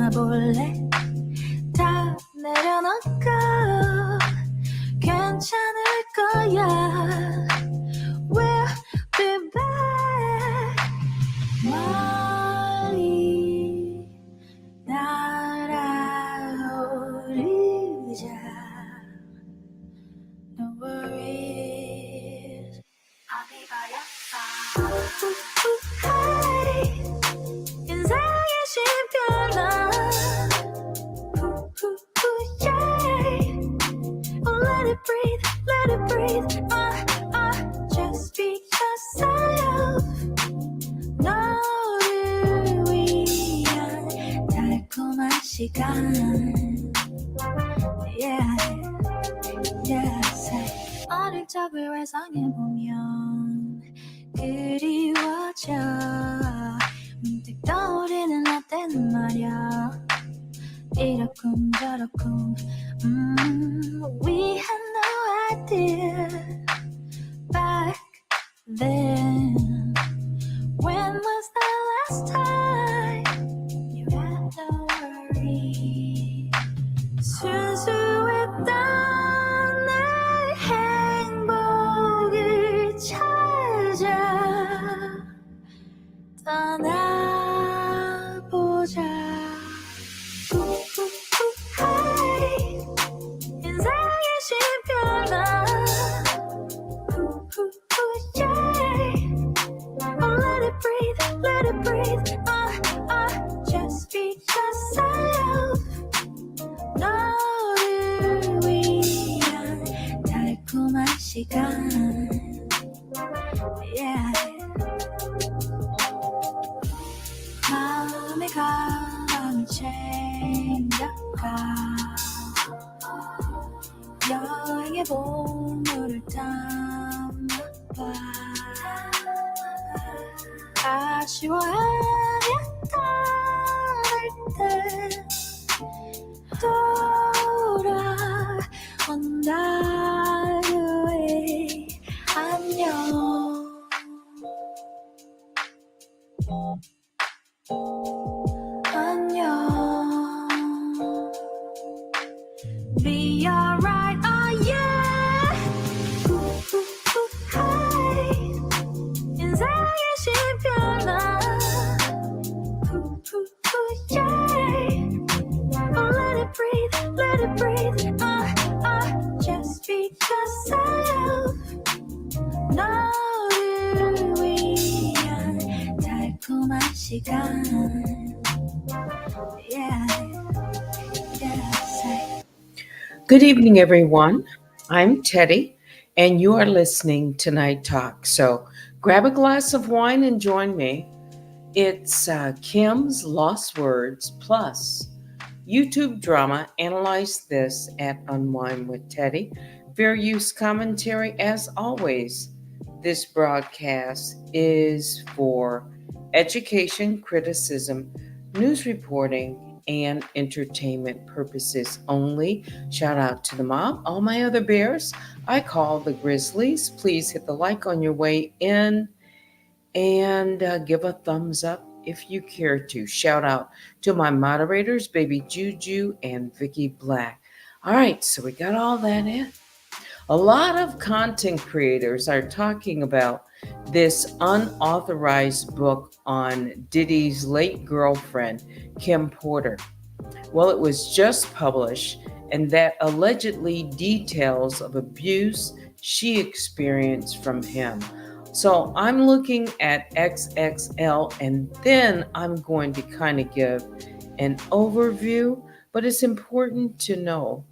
볼래? 다 내려놓고 괜찮을 거야. We'll be back. 멀리 날아오르자. No worries. 어디 가였어? 인생의 신변화. Yeah. Oh, let it breathe, let it breathe. Just be yourself. 너를 위한 달콤한 시간. Yeah, yeah. 어릴 적을 회상해보면 그리워져. 문득 떠오르는 나 때는 말야. 이렇군 저렇군. We had no idea back then. When was the last time you had no worry? 순수했던 내 행복을 찾아 떠나보자. 인생의 신변화. Yeah. Oh, let it breathe, let it breathe. Just be yourself. 너를 위한 달콤한 시간. Yeah. 마음의 가방을 챙겨가. 여행의 보물을 담아봐. 아쉬워하면 떠날 때 돌아온다 후에 안녕. 안녕. Be alright, oh yeah. 인생의 신변화. Yeah. Oh, let it breathe, let it breathe. Just be yourself. 너를 위한 달콤한 시간. Yeah. Good evening, everyone. I'm Teddy, and you are listening to Night Talk. So grab a glass of wine and join me. It's Kim's Lost Words plus YouTube drama Analyze This at Unwind with Teddy. Fair use commentary as always. This broadcast is for education, criticism, news reporting, and entertainment purposes only. Shout out to the mob, all my other bears. I call the Grizzlies. Please hit the like on your way in and give a thumbs up if you care to. Shout out to my moderators, Baby Juju and Vicky Black. All right, so we got all that in. A lot of content creators are talking about this unauthorized book on Diddy's late girlfriend, Kim Porter. Well, it was just published, and that allegedly details of abuse she experienced from him. So I'm looking at XXL, and then I'm going to kind of give an overview, but it's important to know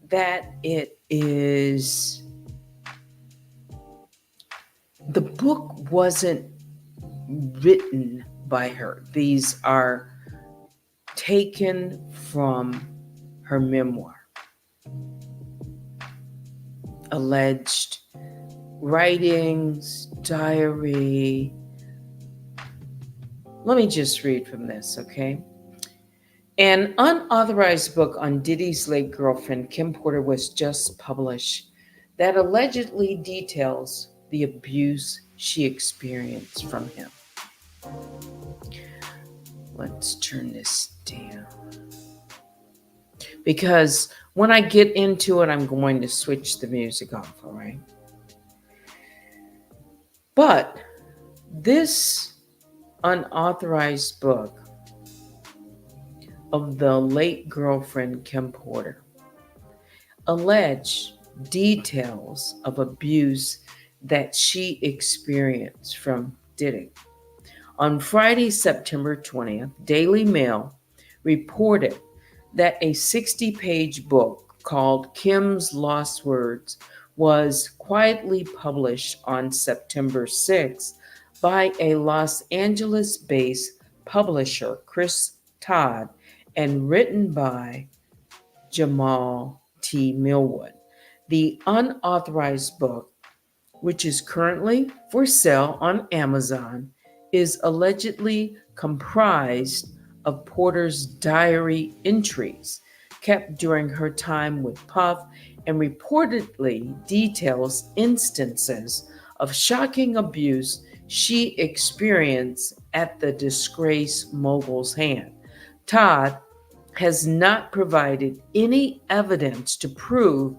that it is, the book wasn't written by her. These are taken from her memoir. Alleged writings, diary. Let me just read from this, okay? An unauthorized book on Diddy's late girlfriend, Kim Porter, was just published that allegedly details the abuse she experienced from him. Let's turn this dear. Because when I get into it, I'm going to switch the music off, all right? But this unauthorized book of the late girlfriend Kim Porter alleged details of abuse that she experienced from Diddy. On Friday, September 20th, Daily Mail reported that a 60-page book called Kim's Lost Words was quietly published on September 6th by a Los Angeles-based publisher, Chris Todd, and written by Jamal T. Millwood. The unauthorized book, which is currently for sale on Amazon, is allegedly comprised of Porter's diary entries kept during her time with Puff and reportedly details instances of shocking abuse she experienced at the disgraced mogul's hand. Todd has not provided any evidence to prove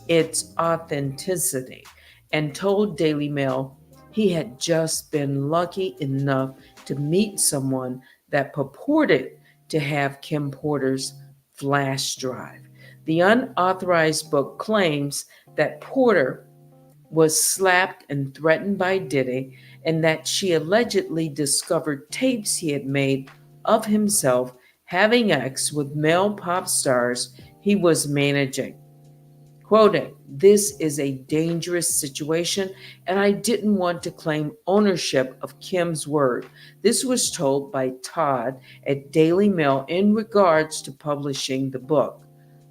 its authenticity and told Daily Mail he had just been lucky enough to meet someone that purported to have Kim Porter's flash drive. The unauthorized book claims that Porter was slapped and threatened by Diddy and that she allegedly discovered tapes he had made of himself having sex with male pop stars he was managing. Quoting, "This is a dangerous situation, and I didn't want to claim ownership of Kim's word." This was told by Todd at Daily Mail in regards to publishing the book.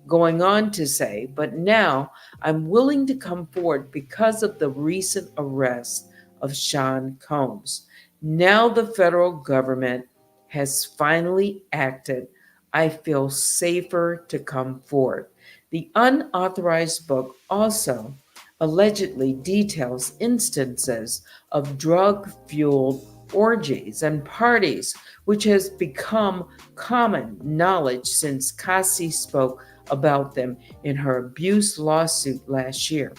Going on to say, "But now I'm willing to come forward because of the recent arrest of Sean Combs. Now the federal government has finally acted. I feel safer to come forward." The unauthorized book also allegedly details instances of drug fueled orgies and parties, which has become common knowledge since Cassie spoke about them in her abuse lawsuit last year.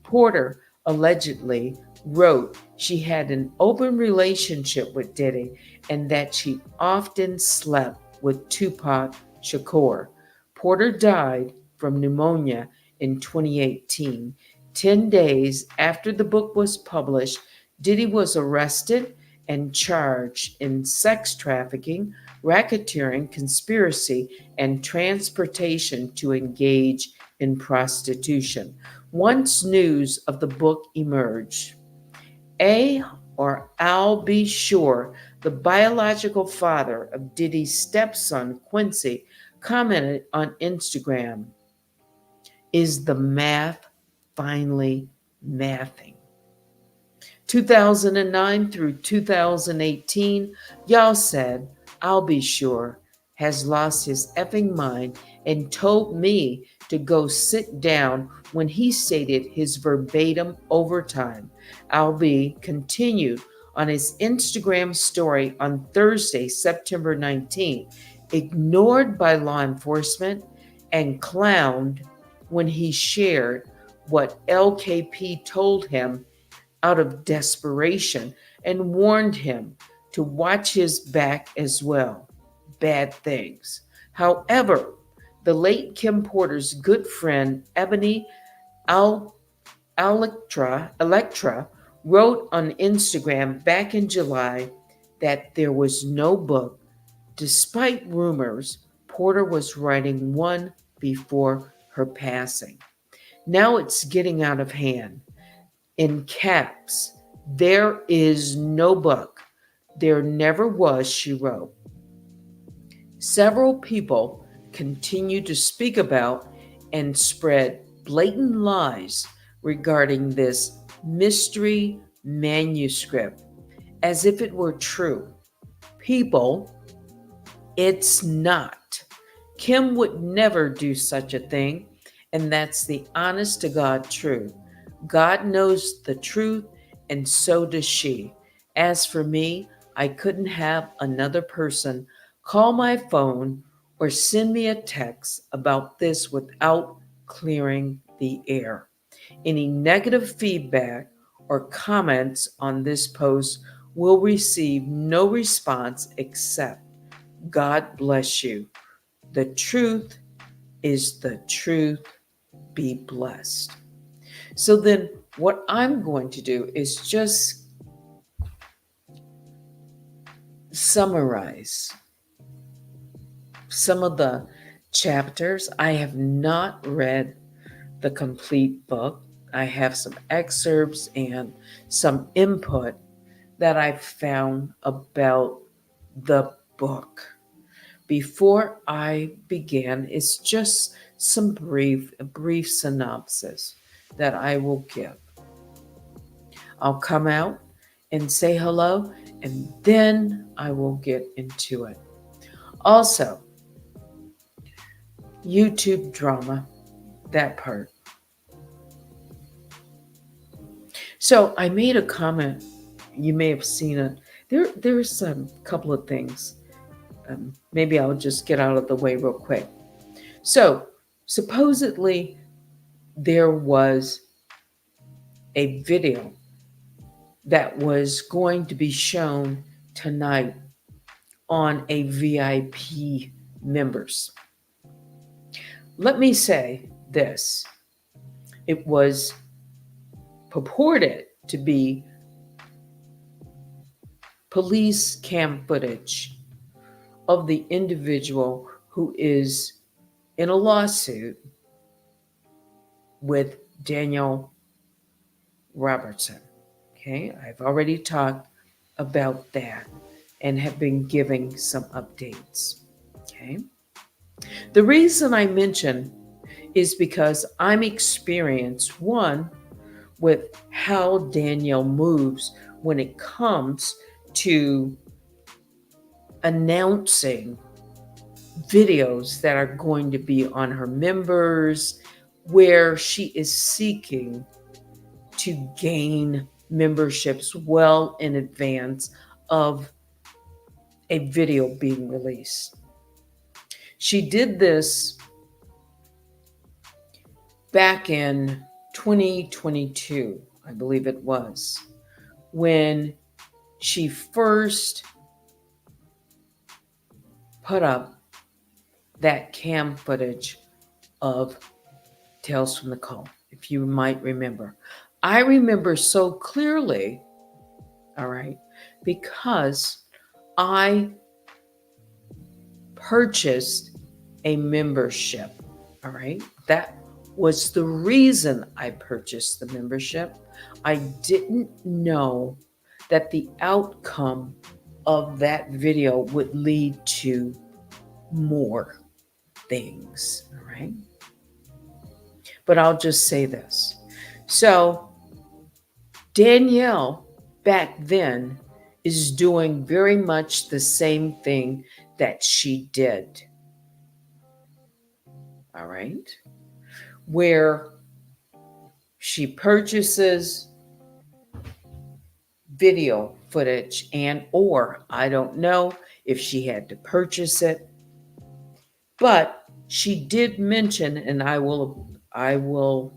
Porter allegedly wrote she had an open relationship with Diddy and that she often slept with Tupac Shakur. Porter died from pneumonia in 2018. 10 days after the book was published, Diddy was arrested and charged in sex trafficking, racketeering, conspiracy, and transportation to engage in prostitution. Once news of the book emerged, I'll be sure, the biological father of Diddy's stepson, Quincy, commented on Instagram, "Is the math finally mathing?" 2009 through 2018, y'all said, "I'll be sure," has lost his effing mind and told me to go sit down when he stated his verbatim overtime. Albie continued on his Instagram story on Thursday, September 19th, ignored by law enforcement and clowned when he shared what LKP told him out of desperation and warned him to watch his back as well. Bad things. However, the late Kim Porter's good friend Ebony Electra wrote on Instagram back in July that there was no book, despite rumors Porter was writing one before her passing. Now it's getting out of hand. In caps, "There is no book. There never was," she wrote. Several people continue to speak about and spread blatant lies regarding this mystery manuscript as if it were true. People, it's not. Kim would never do such a thing, and that's the honest to God truth. God knows the truth, and so does she. As for me, I couldn't have another person call my phone or send me a text about this without clearing the air. Any negative feedback or comments on this post will receive no response except God bless you. The truth is the truth. Be blessed. So then, what I'm going to do is just summarize some of the chapters. I have not read the complete book. I have some excerpts and some input that I found about the book. Before I begin, it's just some brief synopsis that I will give. I'll come out and say hello, and then I will get into it. Also, YouTube drama, that part. So I made a comment. You may have seen it. There's a couple of things. Maybe I'll just get out of the way real quick. So supposedly there was a video that was going to be shown tonight on a VIP members. Let me say this. It was purported to be police cam footage of the individual who is in a lawsuit with Daniel Robertson. Okay, I've already talked about that and have been giving some updates. Okay, the reason I mention is because I'm experienced, one, with how Danielle moves when it comes to announcing videos that are going to be on her members, where she is seeking to gain memberships well in advance of a video being released. She did this back in 2022, I believe it was, when she first put up that cam footage of Tales from the Cult, if you might remember. I remember so clearly, all right, because I purchased a membership, all right? That was the reason I purchased the membership. I didn't know that the outcome of that video would lead to more things, all right? But I'll just say this. So, Danielle back then is doing very much the same thing that she did, all right? Where she purchases video footage and or I don't know if she had to purchase it, but she did mention, and I will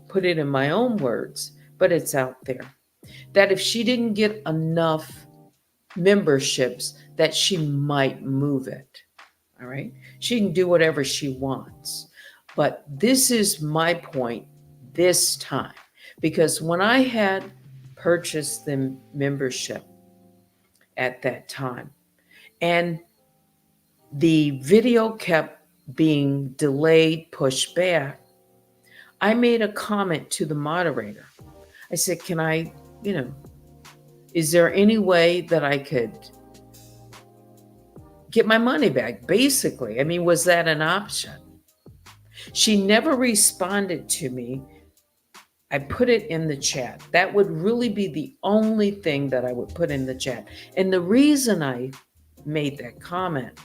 put it in my own words, but it's out there, that if she didn't get enough memberships, that she might move it. All right, she can do whatever she wants, but this is my point this time, because when I had purchased the membership at that time and the video kept being delayed, pushed back, I made a comment to the moderator. I said, can I, is there any way that I could get my money back? Basically, I mean, was that an option? She never responded to me. I put it in the chat. That would really be the only thing that I would put in the chat. And the reason I made that comment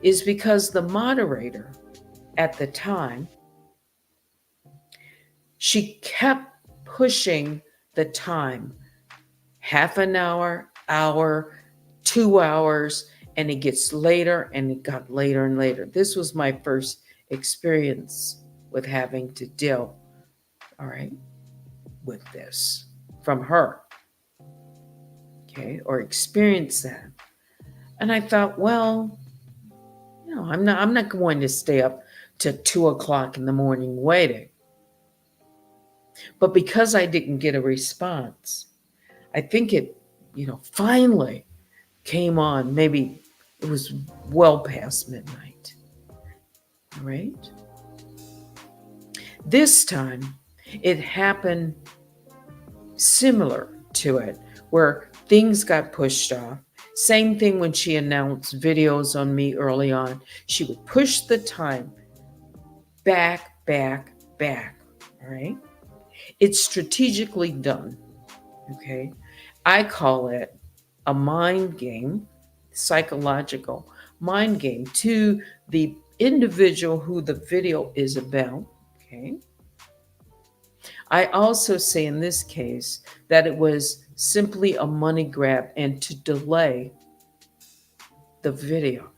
is because the moderator at the time, she kept pushing the time, half an hour, 2 hours, And it gets later, and it got later and later. This was my first experience with having to deal, all right, with this from her, okay, or experience that. And I thought, well, I'm not going to stay up to 2 o'clock in the morning waiting. But because I didn't get a response, I think it, finally came on. Maybe it was well past midnight. All right. This time it happened similar to it, where things got pushed off. Same thing when she announced videos on me early on. She would push the time back, back, back. All right. It's strategically done. Okay. I call it a mind game, psychological mind game to the individual who the video is about. Okay. I also say in this case that it was simply a money grab and to delay the video.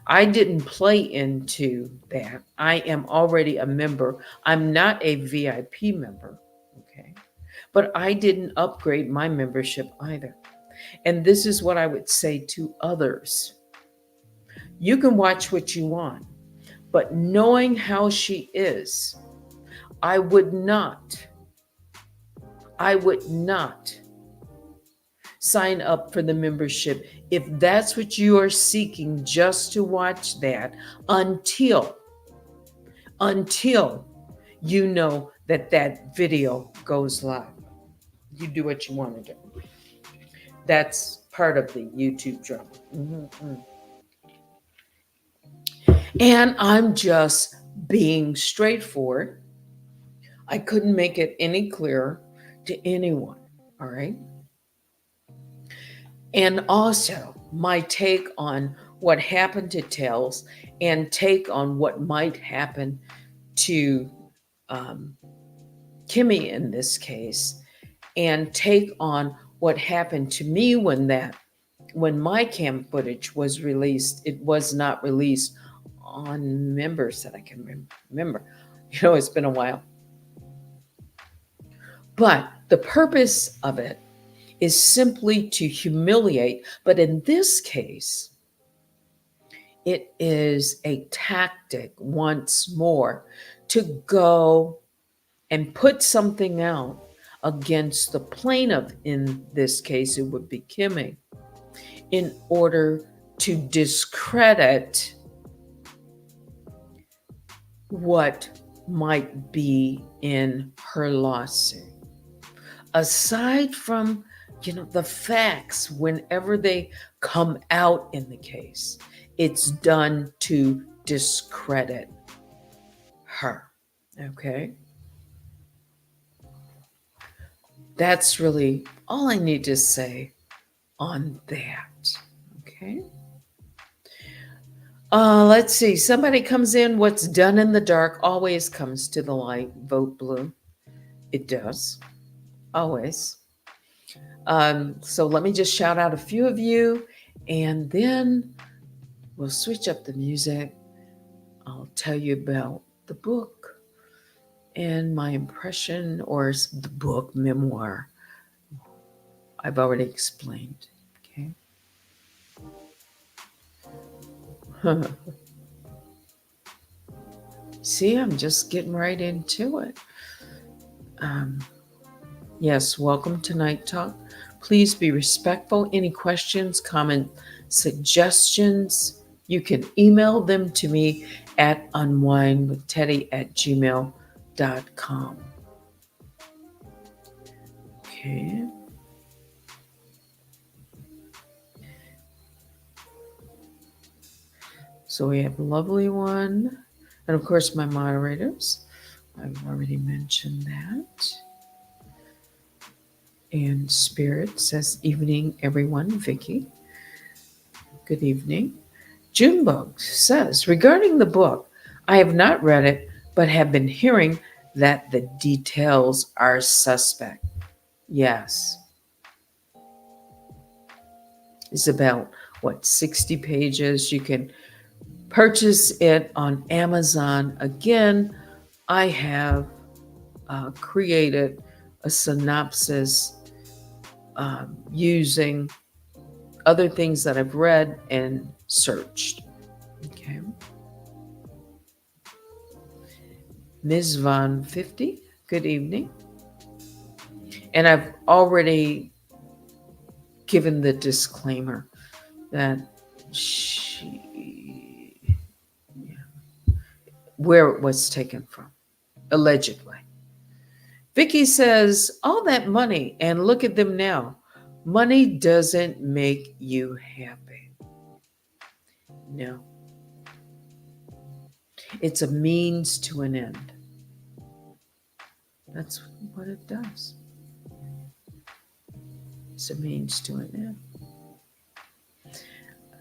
I didn't play into that. I am already a member. I'm not a VIP member, okay? But I didn't upgrade my membership either. And this is what I would say to others. You can watch what you want, but knowing how she is, I would not sign up for the membership if that's what you are seeking, just to watch that until you know that video goes live. You do what you want to do. That's part of the YouTube drama. Mm-hmm. And I'm just being straightforward. I couldn't make it any clearer to anyone. All right. And also my take on what happened to Tails and take on what might happen to Kimmy in this case, and take on what happened to me when my cam footage was released. It was not released on members that I can remember. It's been a while. But the purpose of it is simply to humiliate. But in this case, it is a tactic once more to go and put something out against the plaintiff. In this case, it would be Kimmy, in order to discredit what might be in her lawsuit. Aside from, the facts, whenever they come out in the case, it's done to discredit her. Okay? That's really all I need to say on that. Okay? Let's see. Somebody comes in. What's done in the dark always comes to the light. Vote blue. It does. Always. So let me just shout out a few of you, and then we'll switch up the music. I'll tell you about the book and my impression, or the book memoir. I've already explained. Okay. See, I'm just getting right into it. Yes, welcome to Night Talk. Please be respectful. Any questions, comments, suggestions, you can email them to me at unwindwithteddy@gmail.com. Okay. So we have a lovely one. And of course, my moderators. I've already mentioned that. And Spirit says, evening, everyone. Vicky, good evening. Junebug says, regarding the book, I have not read it, but have been hearing that the details are suspect. Yes. It's about 60 pages. You can purchase it on Amazon. Again, I have created a synopsis using other things that I've read and searched. Okay. Ms. Von 50, good evening. And I've already given the disclaimer that where it was taken from, allegedly. Vicky says, all that money, and look at them now. Money doesn't make you happy. No. It's a means to an end. That's what it does. It's a means to an end.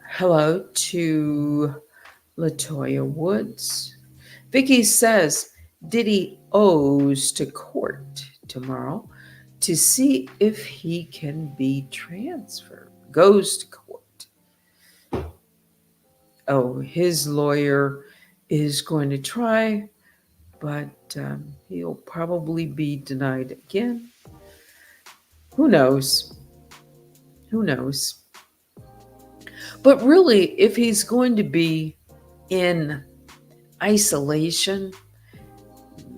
Hello to Latoya Woods. Vicky says Diddy owes to court tomorrow to see if he can be transferred. Goes to court. Oh, his lawyer is going to try, but he'll probably be denied again. Who knows? Who knows? But really, if he's going to be in isolation,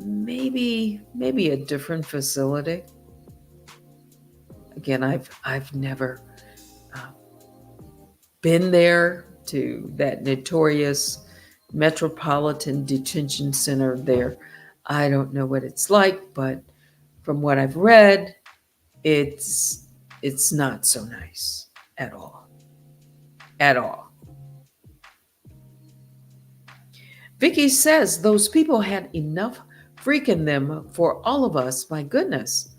maybe a different facility. Again, I've never been there to that notorious Metropolitan Detention Center there. I don't know what it's like, but from what I've read, it's not so nice at all. At all. Vicky says those people had enough freak in them for all of us. My goodness,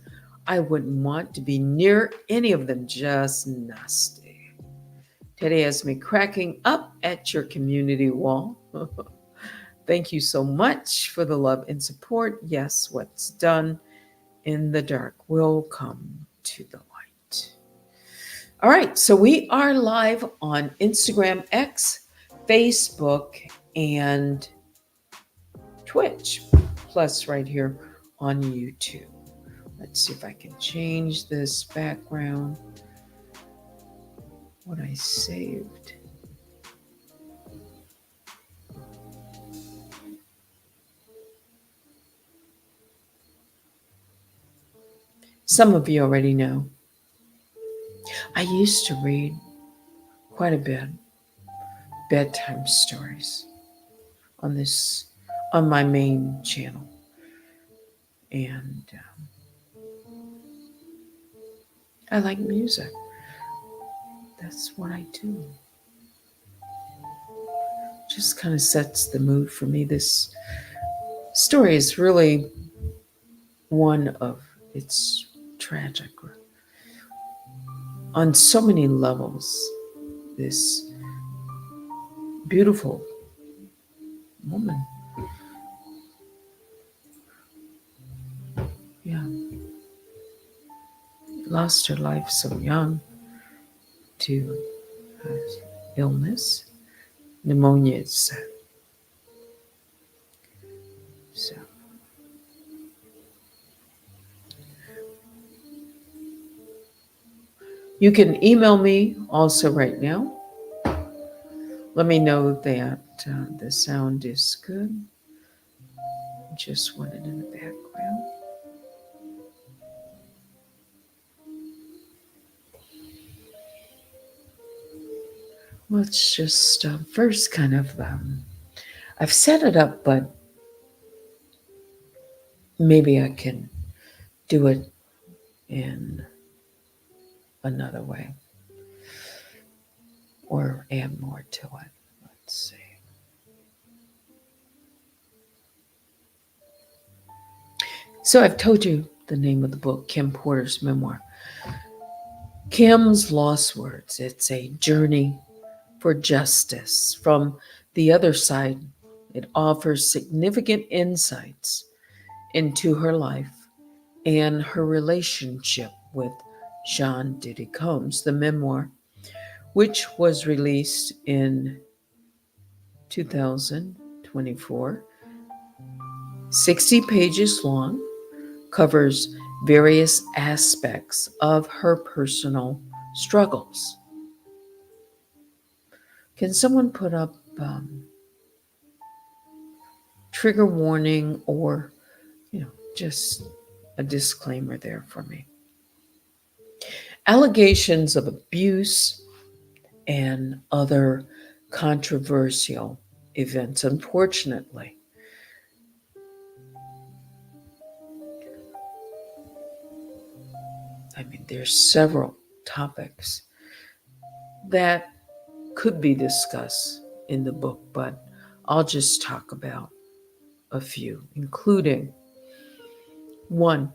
I wouldn't want to be near any of them. Just nasty. Teddy has me cracking up at your community wall. Thank you so much for the love and support. Yes, what's done in the dark will come to the light. All right, so we are live on Instagram, X, Facebook, and Twitch, plus right here on YouTube. Let's see if I can change this background. What I saved. Some of you already know. I used to read quite a bit bedtime stories on my main channel, and I like music. That's what I do. Just kind of sets the mood for me. This story is really one of it's tragic on so many levels. This beautiful woman, lost her life so young to illness, pneumonia, it's said. So you can email me also right now. Let me know that the sound is good. Just want it in the background. Let's just first kind of, I've set it up, but maybe I can do it in another way or add more to it. Let's see. So I've told you the name of the book, Kim Porter's memoir. Kim's Lost Words. It's a journey for justice. From the other side, it offers significant insights into her life and her relationship with Sean Diddy Combs. The memoir which was released in 2024. 60 pages long, covers various aspects of her personal struggles. Can someone put up trigger warning or, just a disclaimer there for me? Allegations of abuse and other controversial events, unfortunately. There's several topics that could be discussed in the book, but I'll just talk about a few, including one,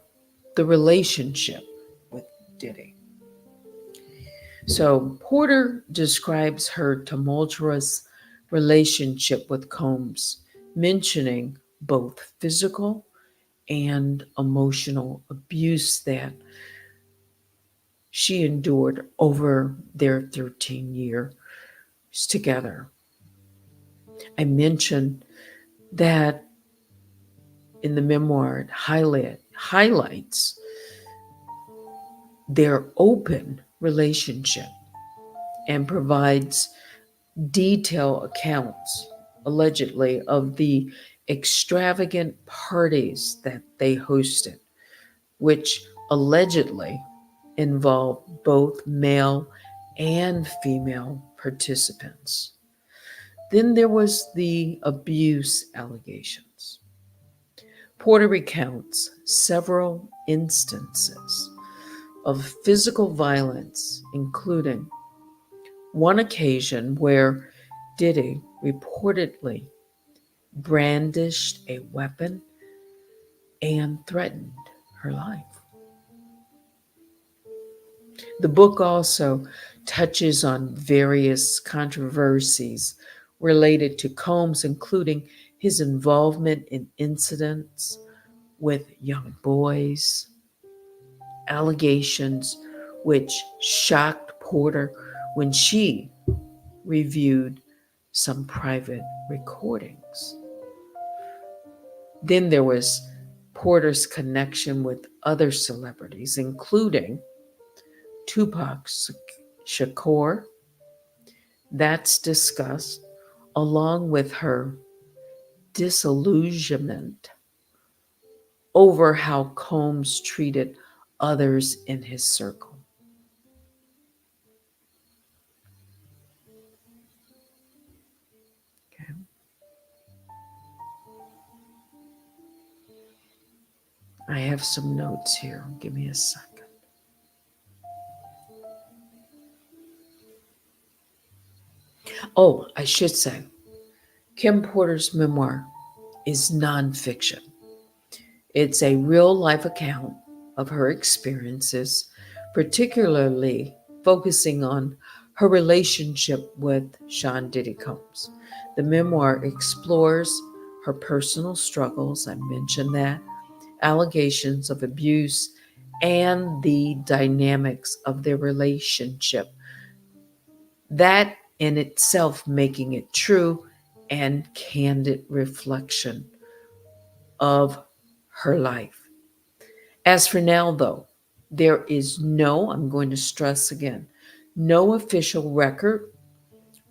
the relationship with Diddy. So Porter describes her tumultuous relationship with Combs, mentioning both physical and emotional abuse that she endured over their 13 years together. I mentioned that in the memoir, it highlights their open relationship and provides detailed accounts, allegedly, of the extravagant parties that they hosted, which allegedly involved both male and female participants. Then there was the abuse allegations. Porter recounts several instances of physical violence, including one occasion where Diddy reportedly brandished a weapon and threatened her life. The book also touches on various controversies related to Combs, including his involvement in incidents with young boys, allegations which shocked Porter when she reviewed some private recordings. Then there was Porter's connection with other celebrities, including Tupac Shakur. That's discussed, along with her disillusionment over how Combs treated others in his circle. Okay. I have some notes here. Give me a second. Oh, I should say, Kim Porter's memoir is nonfiction. It's a real life account of her experiences, particularly focusing on her relationship with Sean Diddy Combs. The memoir explores her personal struggles, I mentioned that, allegations of abuse, and the dynamics of their relationship. That in itself making it true and candid reflection of her life. As for now, though, there is no, I'm going to stress again, no official record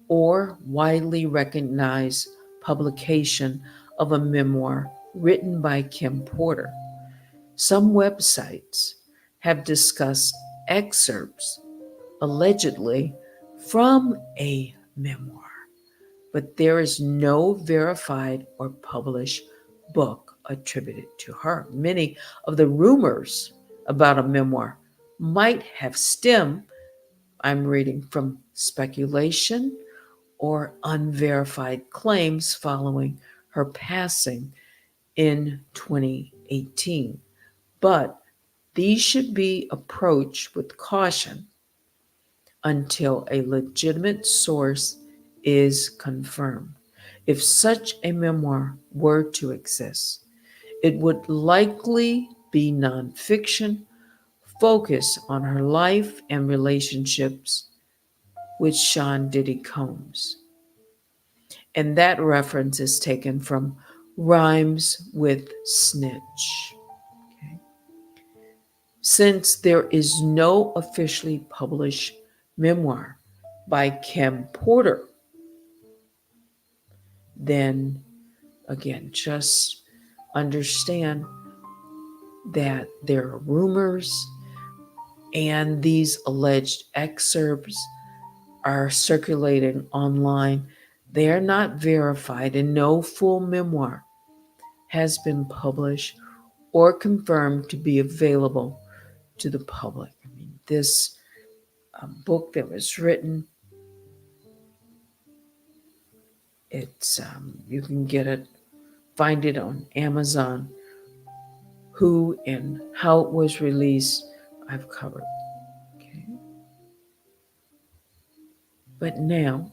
or widely recognized publication of a memoir written by Kim Porter. Some websites have discussed excerpts, allegedly, from a memoir, but there is no verified or published book attributed to her. Many of the rumors about a memoir might have stemmed, I'm reading, from speculation or unverified claims following her passing in 2018. But these should be approached with caution until a legitimate source is confirmed. If such a memoir were to exist, it would likely be nonfiction, focused on her life and relationships with Sean Diddy Combs. And that reference is taken from Rhymes with Snitch. Okay. Since there is no officially published memoir by Kim Porter, then again, just understand that there are rumors and these alleged excerpts are circulating online. They are not verified, and no full memoir has been published or confirmed to be available to the public. I mean, this book that was written, it's you can get it, find it on Amazon. Who and how it was released, I've covered. Okay, but now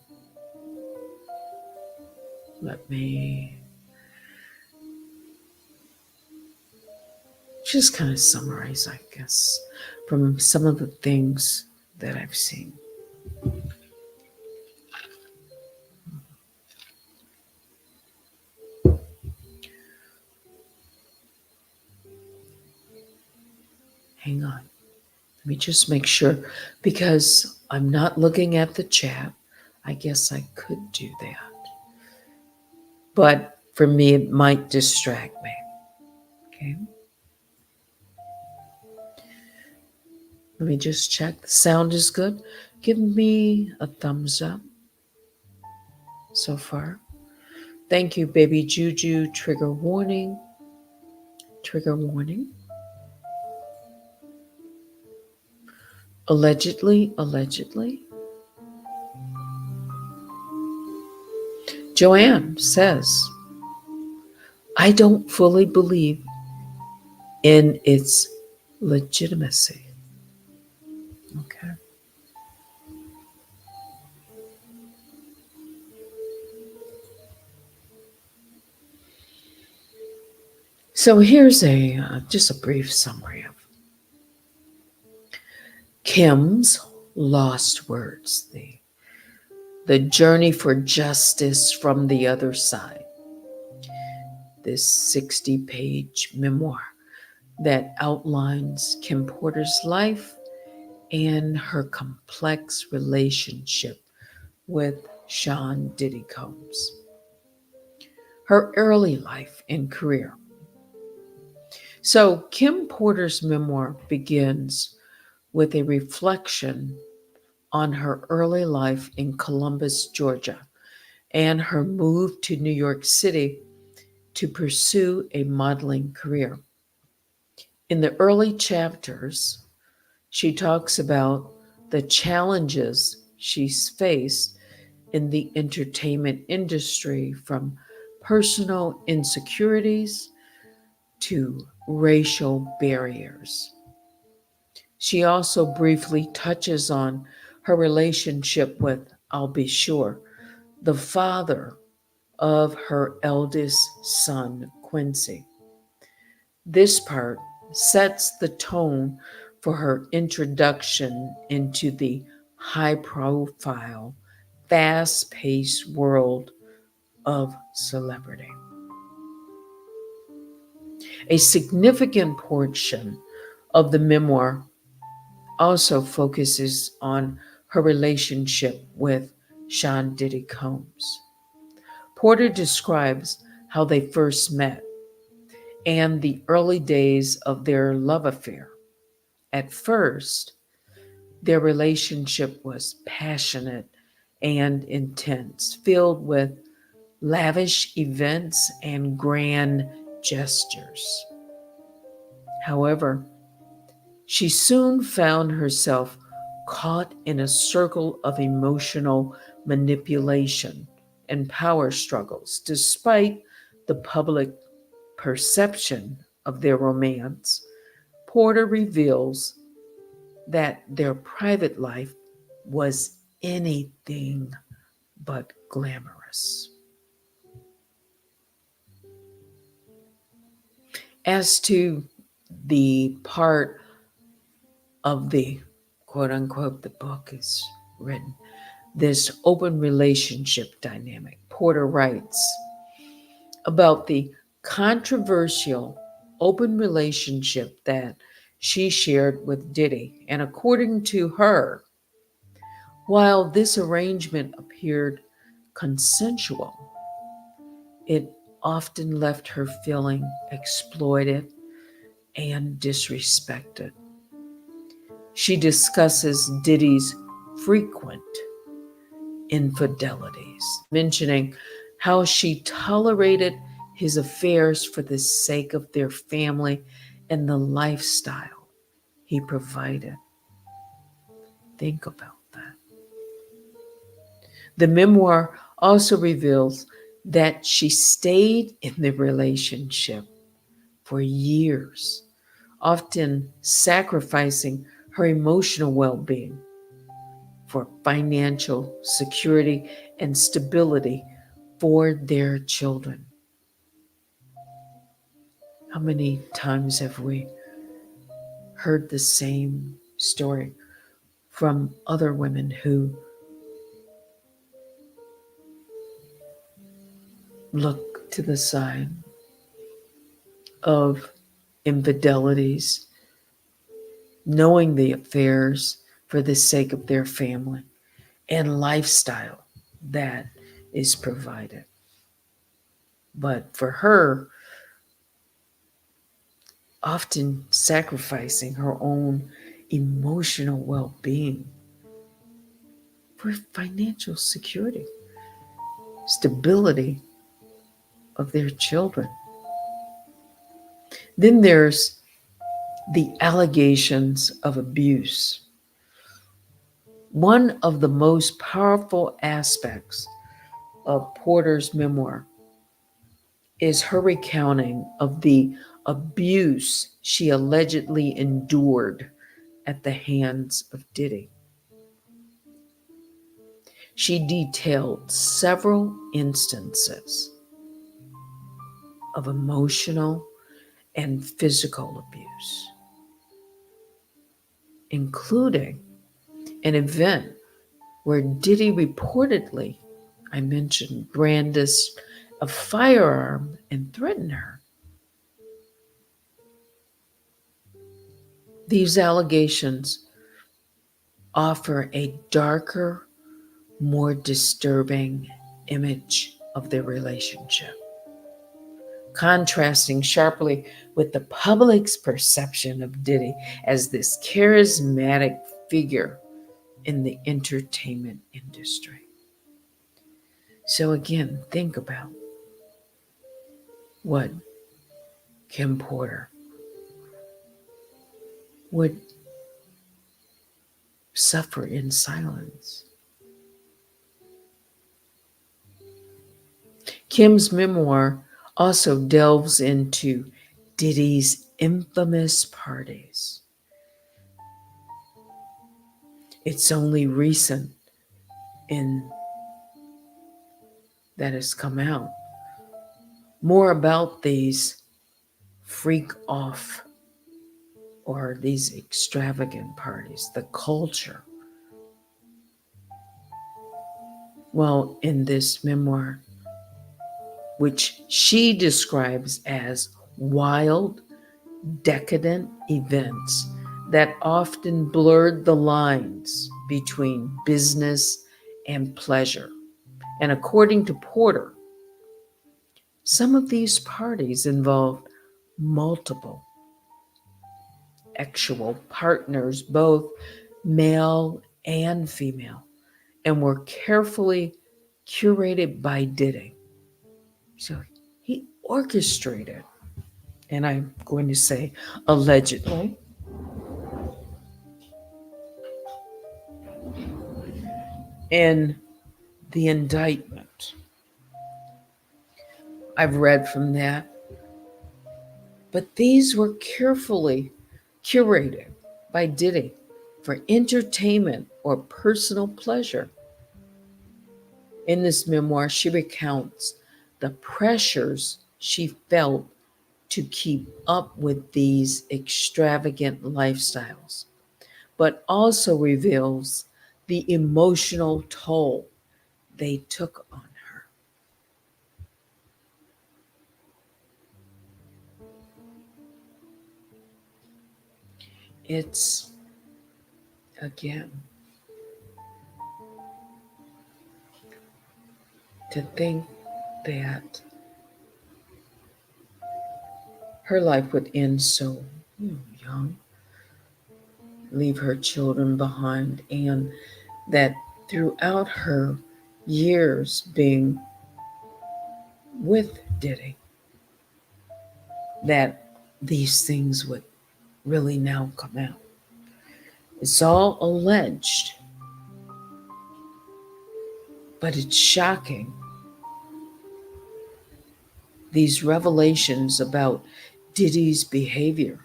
let me just kind of summarize, I guess, from some of the things that I've seen. Hang on. Let me just make sure, because I'm not looking at the chat. I guess I could do that. But for me, it might distract me. Okay. Let me just check. The sound is good. Give me a thumbs up so far. Thank you, baby Juju. Trigger warning. Trigger warning. Allegedly, allegedly. Joanne says, I don't fully believe in its legitimacy. Okay. So here's just a brief summary of Kim's lost words, the journey for justice from the other side. This 60-page memoir that outlines Kim Porter's life and her complex relationship with Sean Diddy Combs. Her early life and career. So Kim Porter's memoir begins with a reflection on her early life in Columbus, Georgia, and her move to New York City to pursue a modeling career. In the early chapters, she talks about the challenges she's faced in the entertainment industry, from personal insecurities to racial barriers. She also briefly touches on her relationship with, I'll be sure, the father of her eldest son, Quincy. This part sets the tone for her introduction into the high profile, fast paced world of celebrity. A significant portion of the memoir also focuses on her relationship with Sean Diddy Combs. Porter describes how they first met and the early days of their love affair. At first, their relationship was passionate and intense, filled with lavish events and grand gestures. However, she soon found herself caught in a circle of emotional manipulation and power struggles. Despite the public perception of their romance, Porter reveals that their private life was anything but glamorous. As to the part of the quote unquote, the book is written, this open relationship dynamic. Porter writes about the controversial open relationship that she shared with Diddy. And according to her, while this arrangement appeared consensual, it often left her feeling exploited and disrespected. She discusses Diddy's frequent infidelities, mentioning how she tolerated his affairs for the sake of their family and the lifestyle he provided. Think about that. The memoir also reveals that she stayed in the relationship for years, often sacrificing her emotional well being for financial security and stability for their children. How many times have we heard the same story from other women who look to the side of infidelities, knowing the affairs for the sake of their family and lifestyle that is provided? But for her, often sacrificing her own emotional well being for financial security, stability of their children. Then there's the allegations of abuse. One of the most powerful aspects of Porter's memoir is her recounting of the abuse she allegedly endured at the hands of Diddy. She detailed several instances of emotional and physical abuse, including an event where Diddy reportedly, I mentioned, brandished a firearm and threatened her. These allegations offer a darker, more disturbing image of their relationship, contrasting sharply with the public's perception of Diddy as this charismatic figure in the entertainment industry. So again, think about what Kim Porter would suffer in silence. Kim's memoir also delves into Diddy's infamous parties. It's only recent in that has come out. More about these freak off or these extravagant parties, the culture. Well, in this memoir, which she describes as wild, decadent events that often blurred the lines between business and pleasure. And according to Porter, some of these parties involved multiple actual partners, both male and female, and were carefully curated by Diddy. So he orchestrated, and I'm going to say allegedly, in the indictment. I've read from that. But these were carefully curated by Diddy for entertainment or personal pleasure. In this memoir, she recounts the pressures she felt to keep up with these extravagant lifestyles, but also reveals the emotional toll they took on her. It's, again, to think that her life would end so young, leave her children behind, and that throughout her years being with Diddy, that these things would really now come out. It's all alleged, but it's shocking. These revelations about Diddy's behavior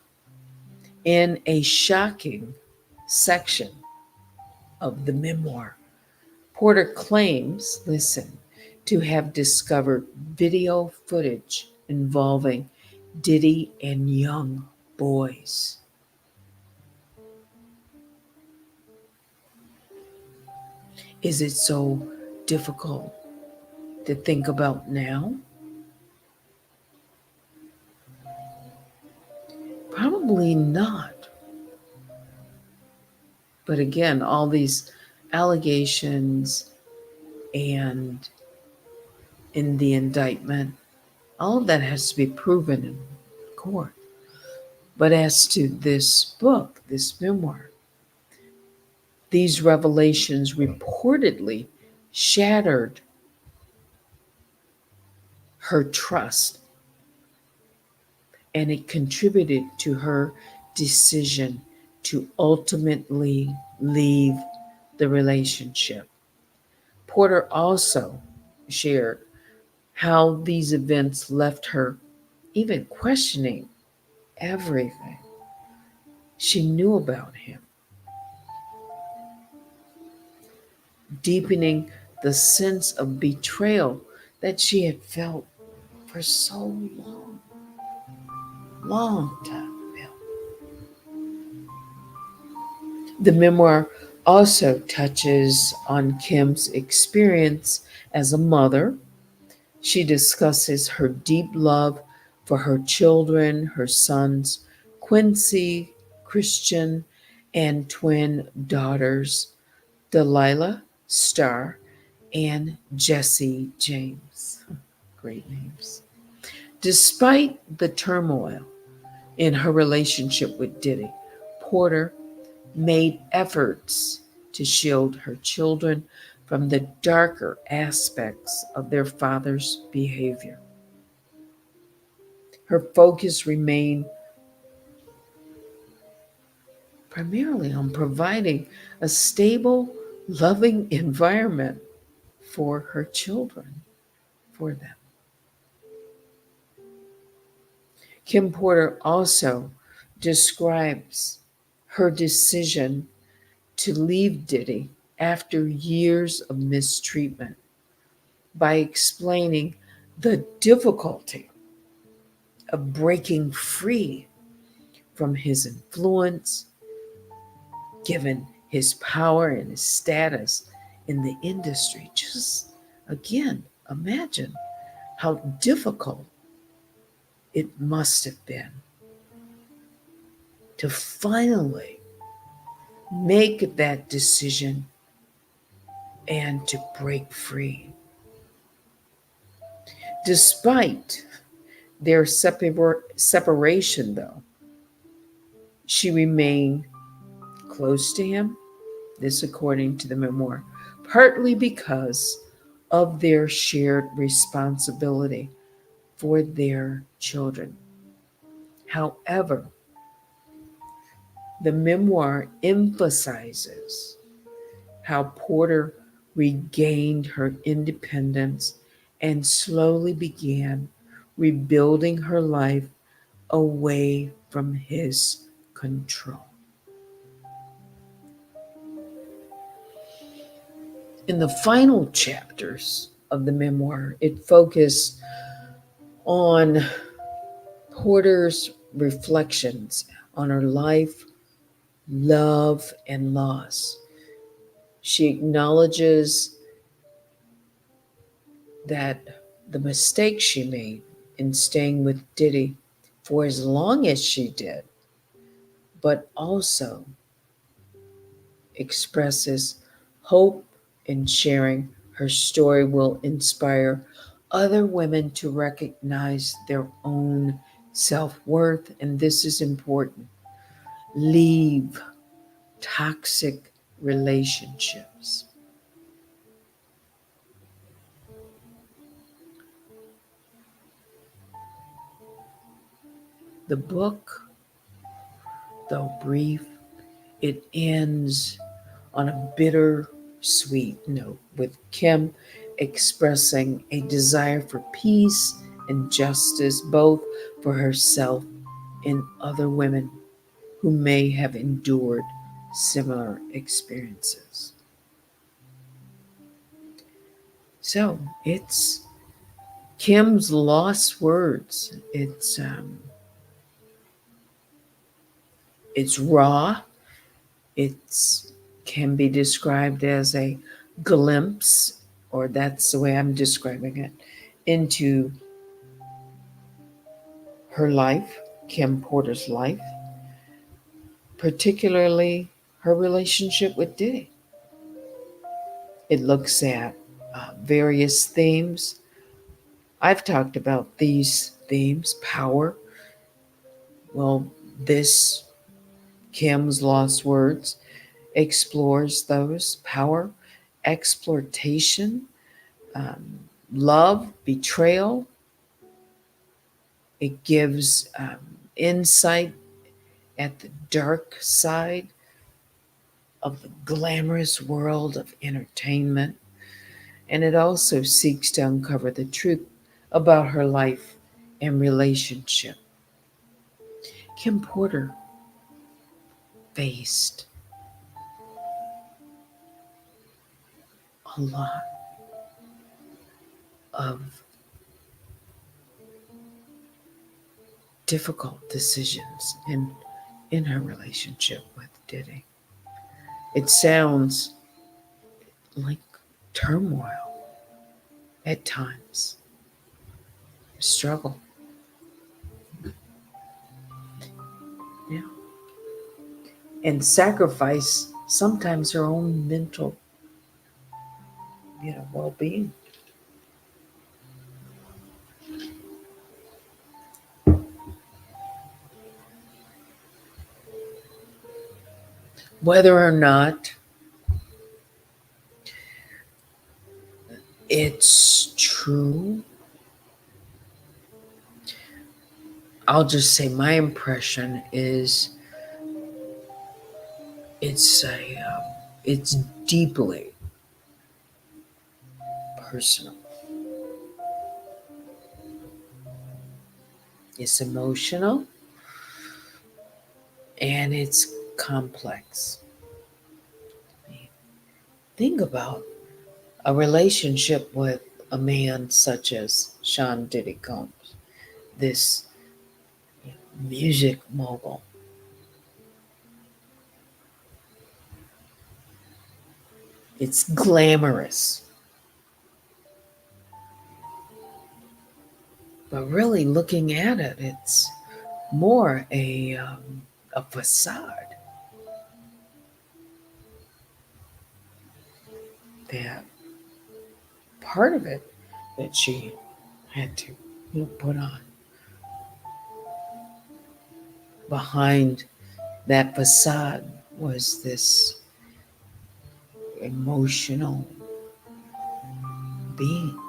in a shocking section of the memoir. Porter claims, listen, to have discovered video footage involving Diddy and young boys. Is it so difficult to think about now? Probably not. But again, all these allegations and in the indictment, all of that has to be proven in court. But as to this book, this memoir, these revelations reportedly shattered her trust, and it contributed to her decision to ultimately leave the relationship. Porter also shared how these events left her even questioning everything she knew about him, deepening the sense of betrayal that she had felt for so long time. The memoir also touches on Kim's experience as a mother. She discusses her deep love for her children, her sons, Quincy, Christian, and twin daughters, Delilah, Star, and Jesse James. Great names. Despite the turmoil in her relationship with Diddy, Porter made efforts to shield her children from the darker aspects of their father's behavior. Her focus remained primarily on providing a stable, loving environment for her children, for them. Kim Porter also describes her decision to leave Diddy after years of mistreatment by explaining the difficulty of breaking free from his influence, given his power and his status in the industry. Just again, imagine how difficult it must have been to finally make that decision and to break free. Despite their separation, though, she remained close to him, this according to the memoir, partly because of their shared responsibility for their children. However, the memoir emphasizes how Porter regained her independence and slowly began rebuilding her life away from his control. In the final chapters of the memoir, it focused on Porter's reflections on her life, love, and loss. She acknowledges that the mistake she made in staying with Diddy for as long as she did, but also expresses hope in sharing her story will inspire other women to recognize their own self worth. And this is important. Leave toxic relationships. The book, though brief, it ends on a bitter sweet note, with Kim expressing a desire for peace and justice, both for herself and other women who may have endured similar experiences. So it's Kim's lost words. It's raw. It's can be described as a glimpse, or that's the way I'm describing it, into her life, Kim Porter's life, particularly her relationship with Diddy. It looks at various themes. I've talked about these themes: power. Well, this Kim's Lost Words explores those: power, exploitation, um, love, betrayal. It gives insight at the dark side of the glamorous world of entertainment. And it also seeks to uncover the truth about her life and relationship. Kim Porter faced a lot of difficult decisions in her relationship with Diddy. It sounds like turmoil at times, struggle. Yeah. And sacrifice sometimes her own mental, well-being. Whether or not it's true, I'll just say my impression is it's deeply personal. It's emotional and it's complex. Think about a relationship with a man such as Sean Diddy Combs, this music mogul. It's glamorous, but really looking at it, it's more a facade that part of it that she had to put on. Behind that facade was this emotional being,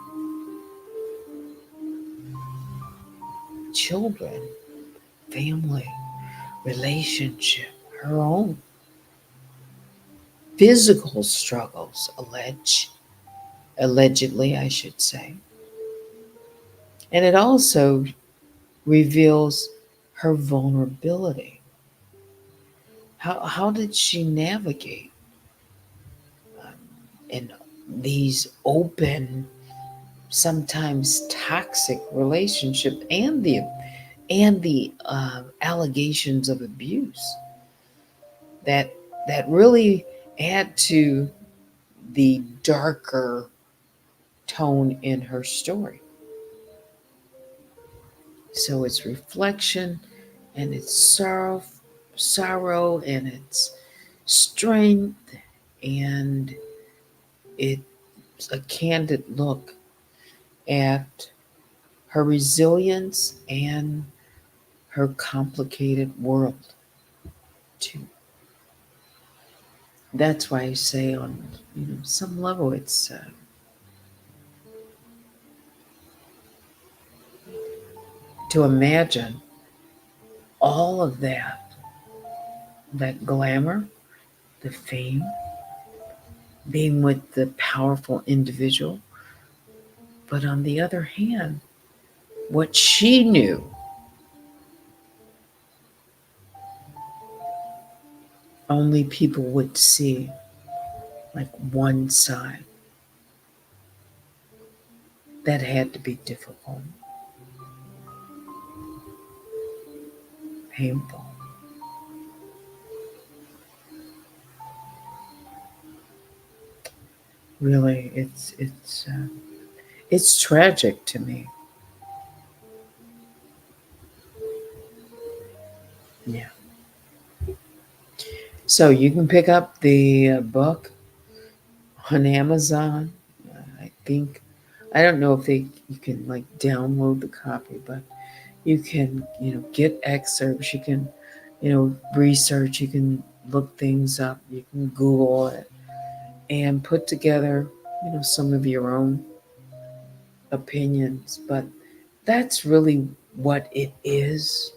children, family, relationship, her own physical struggles, allegedly, I should say. And it also reveals her vulnerability. How did she navigate um, in these open, sometimes toxic relationship, and the allegations of abuse that really add to the darker tone in her story. So it's reflection and it's sorrow and it's strength, and it's a candid look at her resilience and her complicated world too. That's why I say on some level it's to imagine all of that glamour, the fame, being with the powerful individual, but on the other hand, what she knew, only people would see like one side. That had to be difficult, painful. Really, it's tragic to me. Yeah. So you can pick up the book on Amazon. I think I don't know if you can like download the copy, but you can get excerpts. You can research. You can look things up. You can Google it and put together some of your own opinions. But that's really what it is.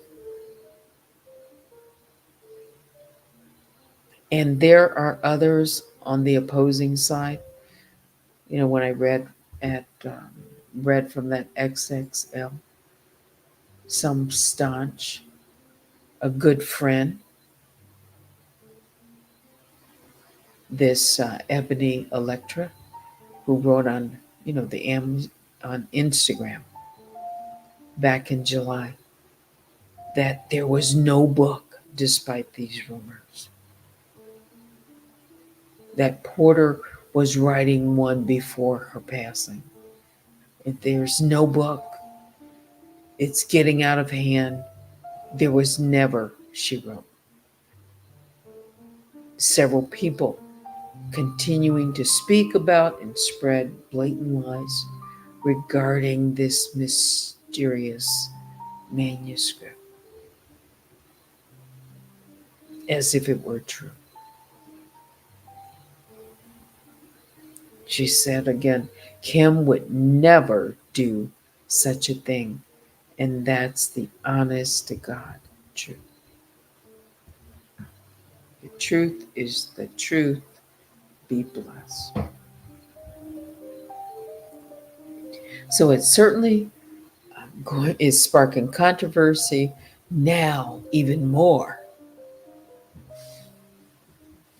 And there are others on the opposing side. When I read from that XXL, some staunch, a good friend, this Ebony Electra, who wrote on on Instagram back in July that there was no book despite these rumors. That Porter was writing one before her passing. If there's no book, it's getting out of hand. There was never, she wrote. Several people continuing to speak about and spread blatant lies regarding this mysterious manuscript, as if it were true. She said again, Kim would never do such a thing, and that's the honest to God truth. The truth is the truth. Be blessed. So it certainly is sparking controversy now, even more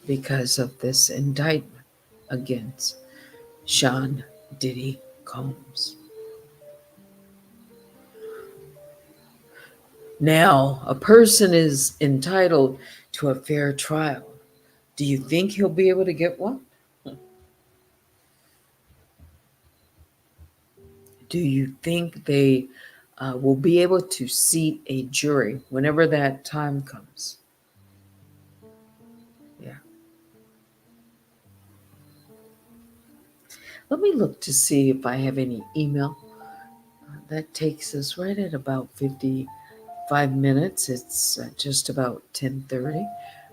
because of this indictment against Sean Diddy Combs. Now, a person is entitled to a fair trial. Do you think he'll be able to get one? Do you think they will be able to seat a jury whenever that time comes? Yeah. Let me look to see if I have any email. That takes us right at about 55 minutes. It's just about 10:30.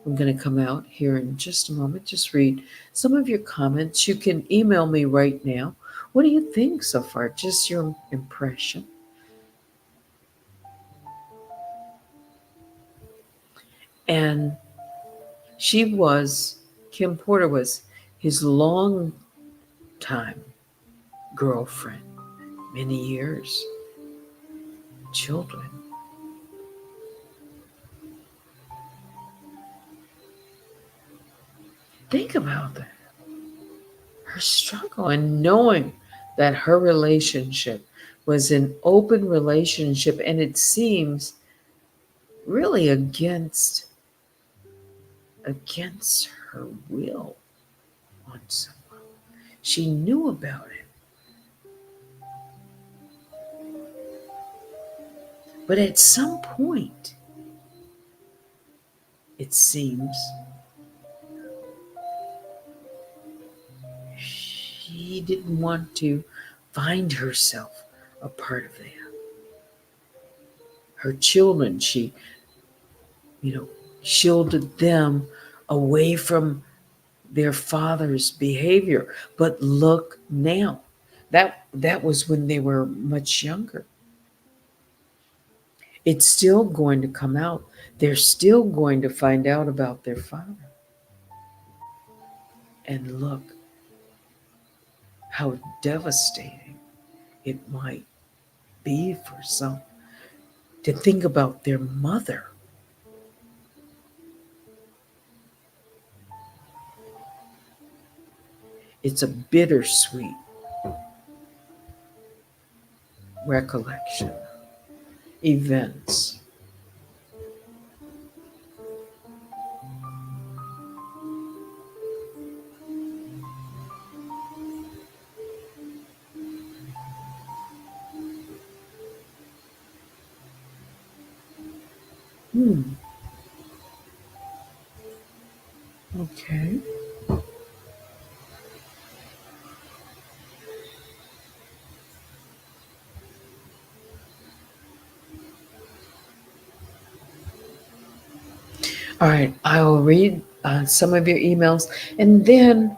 I'm going to come out here in just a moment, just read some of your comments. You can email me right now. What do you think so far? Just your impression. And Kim Porter was his long time girlfriend, many years, children. Think about that. Her struggle and knowing that her relationship was an open relationship, and it seems really against her will on some level. She knew about it. But at some point, it seems, she didn't want to find herself a part of that. Her children, she, you know, shielded them away from their father's behavior. But look now. That was when they were much younger. It's still going to come out. They're still going to find out about their father. And look how devastating it might be for some to think about their mother. It's a bittersweet recollection, events. Hmm. Okay. All right. I will read some of your emails, and then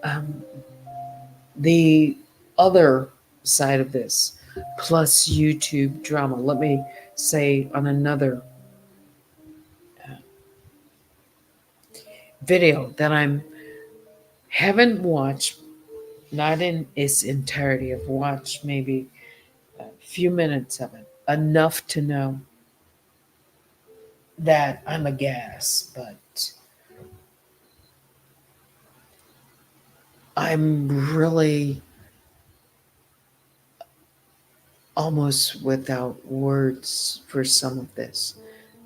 um, the other side of this, plus YouTube drama. Let me say on another video that I'm haven't watched, not in its entirety. I've watched maybe a few minutes of it, enough to know that I'm aghast, but I'm really almost without words for some of this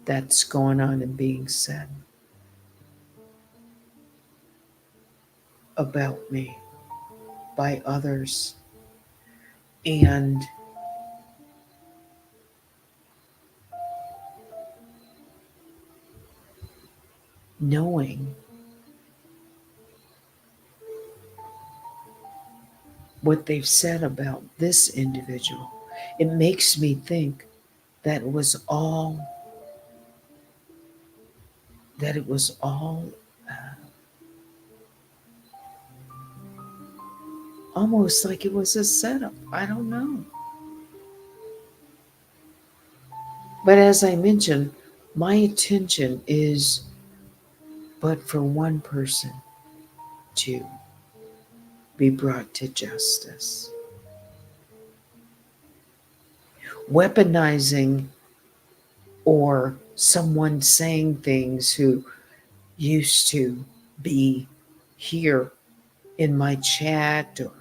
that's going on and being said about me by others. And knowing what they've said about this individual, it makes me think that it was all almost like it was a setup. I don't know. But as I mentioned, my attention is but for one person to be brought to justice. Weaponizing or someone saying things who used to be here in my chat, or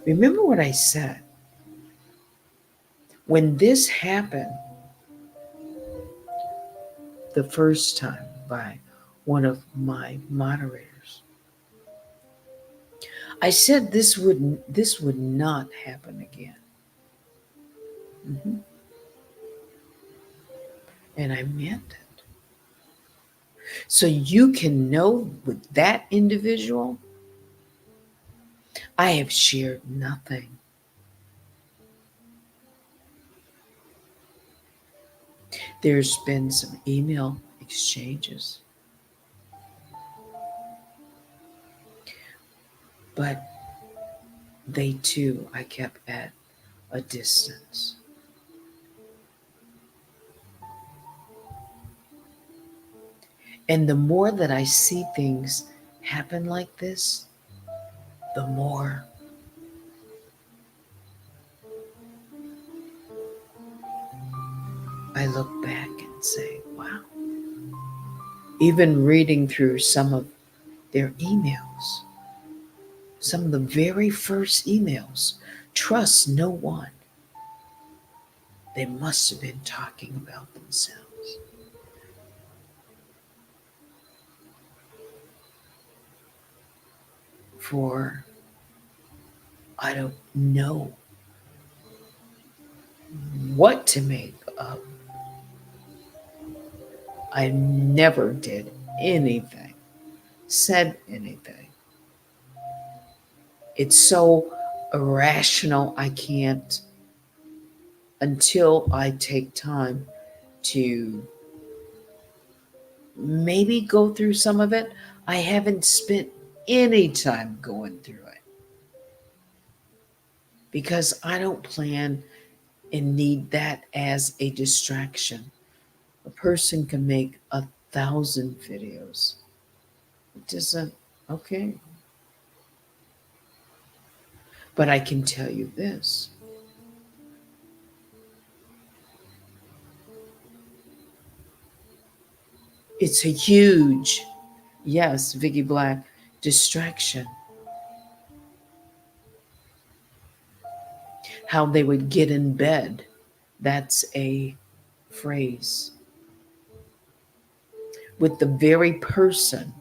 remember what I said when this happened the first time by one of my moderators. I said this would not happen again. Mhm. And I meant it. So you can know with that individual, I have shared nothing. There's been some email exchanges, but they too I kept at a distance. And the more that I see things happen like this, the more I look back and say, wow. Even reading through some of their emails, some of the very first emails, trust no one. They must have been talking about themselves. for, I don't know what to make of. I never did anything, said anything. It's so irrational, I can't, until I take time to maybe go through some of it. I haven't spent any time going through it because I don't plan and need that as a distraction. A person can make 1,000 videos. It doesn't, okay. But I can tell you this. It's a huge, yes, Vicky Black, distraction. How they would get in bed. That's a phrase. With the very person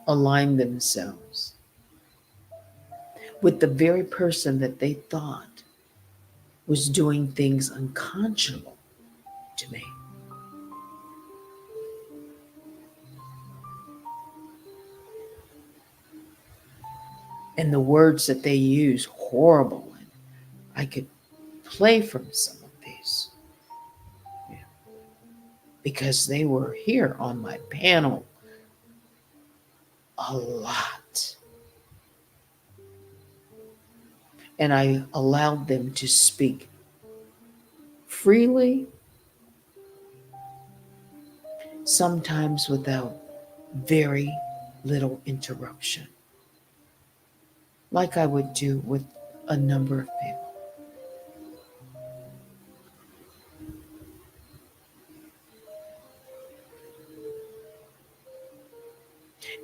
align themselves. With the very person that they thought was doing things unconscionable to me. And the words that they use, horrible. And I could play from some of these. Yeah. Because they were here on my panel a lot. And I allowed them to speak freely, sometimes without very little interruption, like I would do with a number of people.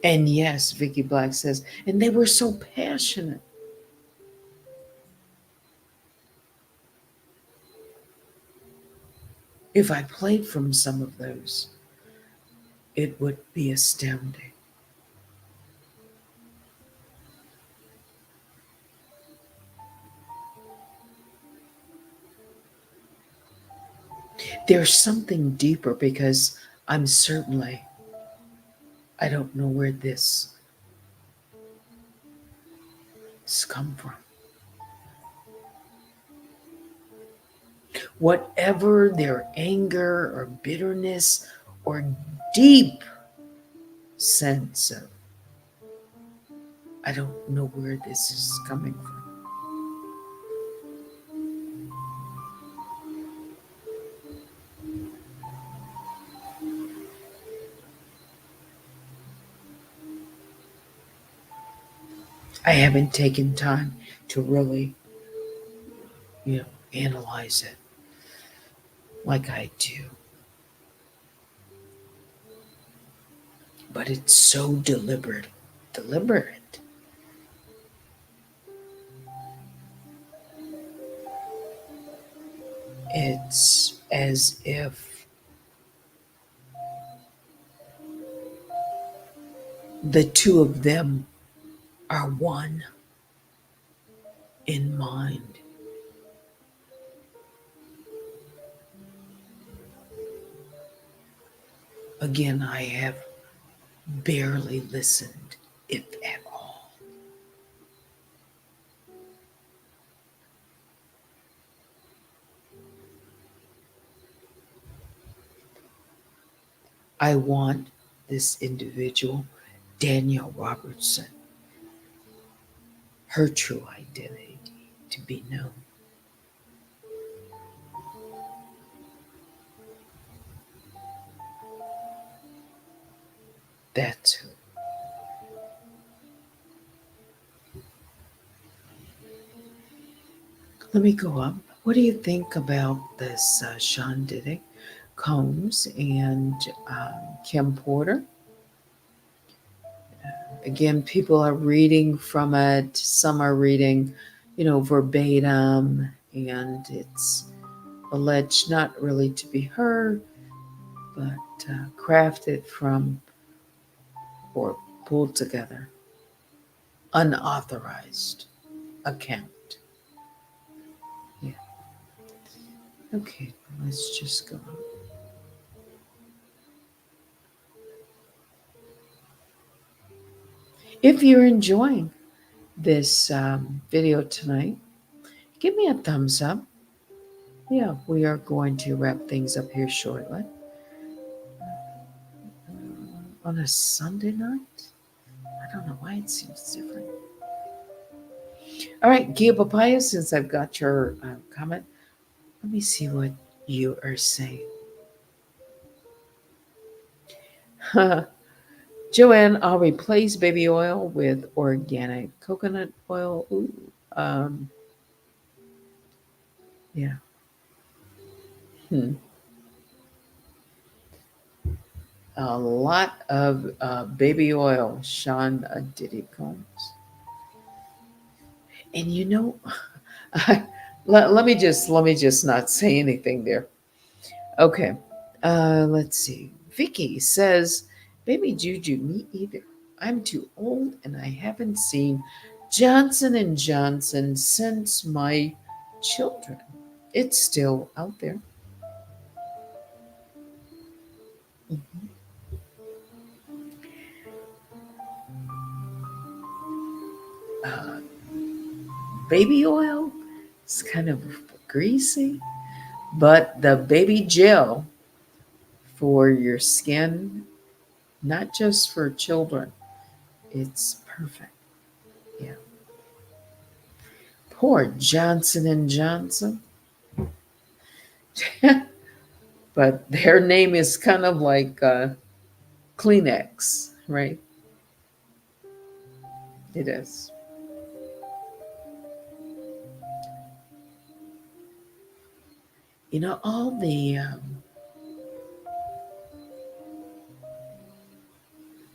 And yes, Vicky Black says, and they were so passionate. If I played from some of those, it would be astounding. There's something deeper because I'm certainly, I don't know where this has come from. Whatever their anger or bitterness or deep sense of, I don't know where this is coming from. I haven't taken time to really, analyze it like I do. But it's so deliberate. Deliberate. It's as if the two of them are one in mind. Again, I have barely listened, if at all. I want this individual, Danielle Robertson, her true identity to be known. That's who. Let me go up. What do you think about this Sean Diddy, Combs, and Kim Porter? Again, people are reading from it. Some are reading, verbatim, and it's alleged not really to be her, but crafted from or pulled together unauthorized account. Yeah. Okay, let's just go. If you're enjoying this video tonight, give me a thumbs up. Yeah, we are going to wrap things up here shortly. On a Sunday night? I don't know why it seems different. All right, Gia Papaya, since I've got your comment, let me see what you are saying. Joanne, I'll replace baby oil with organic coconut oil. Ooh, um, yeah. Hmm. A lot of baby oil, Sean Diddy Combs. And you know, let me just not say anything there. Okay. Let's see. Vicky says, "Baby Juju, me either. I'm too old and I haven't seen Johnson and Johnson since my children. It's still out there." Mhm. Uh, Baby oil is kind of greasy, but the baby gel for your skin, not just for children, it's perfect. Yeah. Poor Johnson and Johnson. But their name is kind of like Kleenex, right? It is. You know, all the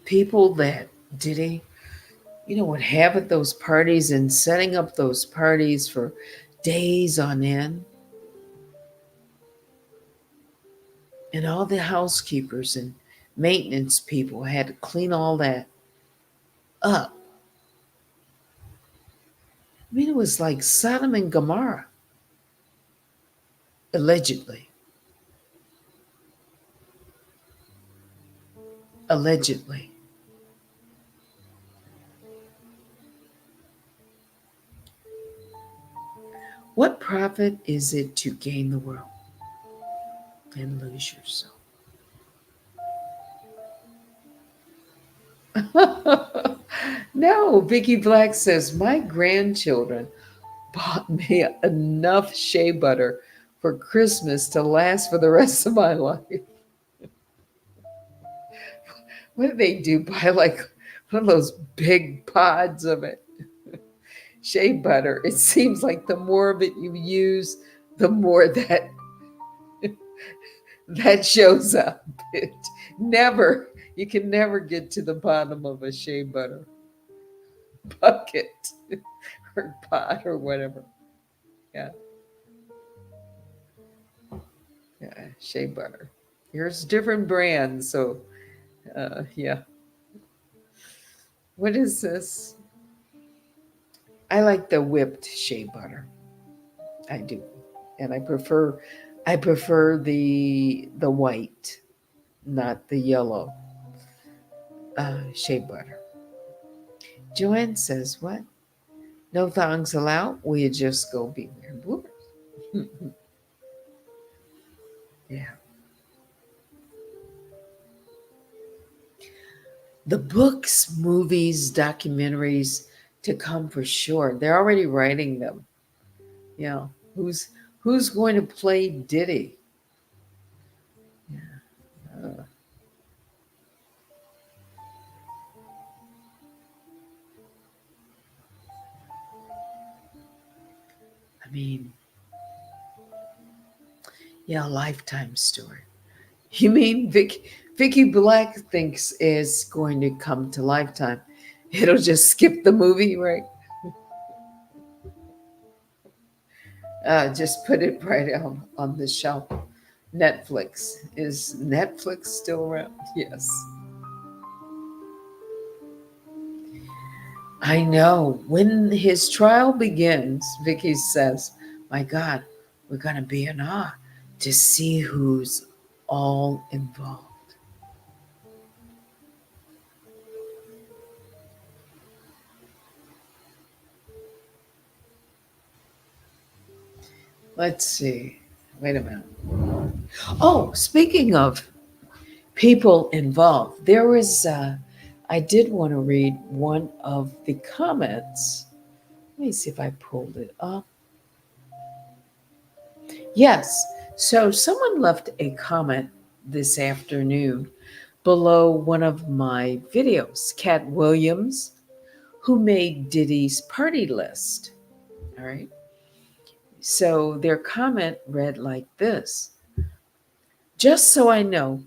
people that Diddy, would have at those parties and setting up those parties for days on end, and all the housekeepers and maintenance people had to clean all that up. I mean, it was like Sodom and Gomorrah, allegedly. Allegedly. What profit is it to gain the world and lose yourself? No, Vicky Black says, my grandchildren bought me enough shea butter for Christmas to last for the rest of my life. What do they do? Buy like one of those big pods of it. Shea butter. It seems like the more of it you use, the more that shows up. It never, you can never get to the bottom of a shea butter bucket or pot or whatever. Yeah, yeah, shea butter. Here's different brands. So, yeah. What is this? I like the whipped shea butter. I do, and I prefer the white, not the yellow shea butter. Joanne says, "What? No thongs allowed? Will you just go be wearing bloomers?" Yeah. The books, movies, documentaries to come for sure. They're already writing them. Yeah. Who's going to play Diddy? Yeah. Uh, I mean, yeah, a lifetime story. You mean Vicky Black thinks is going to come to Lifetime? It'll just skip the movie, right? Just put it right on the shelf. Netflix. Is Netflix still around? Yes. I know. When his trial begins, Vicky says, my God, we're going to be in awe to see who's all involved. Let's see. Wait a minute. Oh, speaking of people involved, I did want to read one of the comments. Let me see if I pulled it up. Yes. So someone left a comment this afternoon below one of my videos, Cat Williams, who made Diddy's party list. All right. So their comment read like this: just so I know,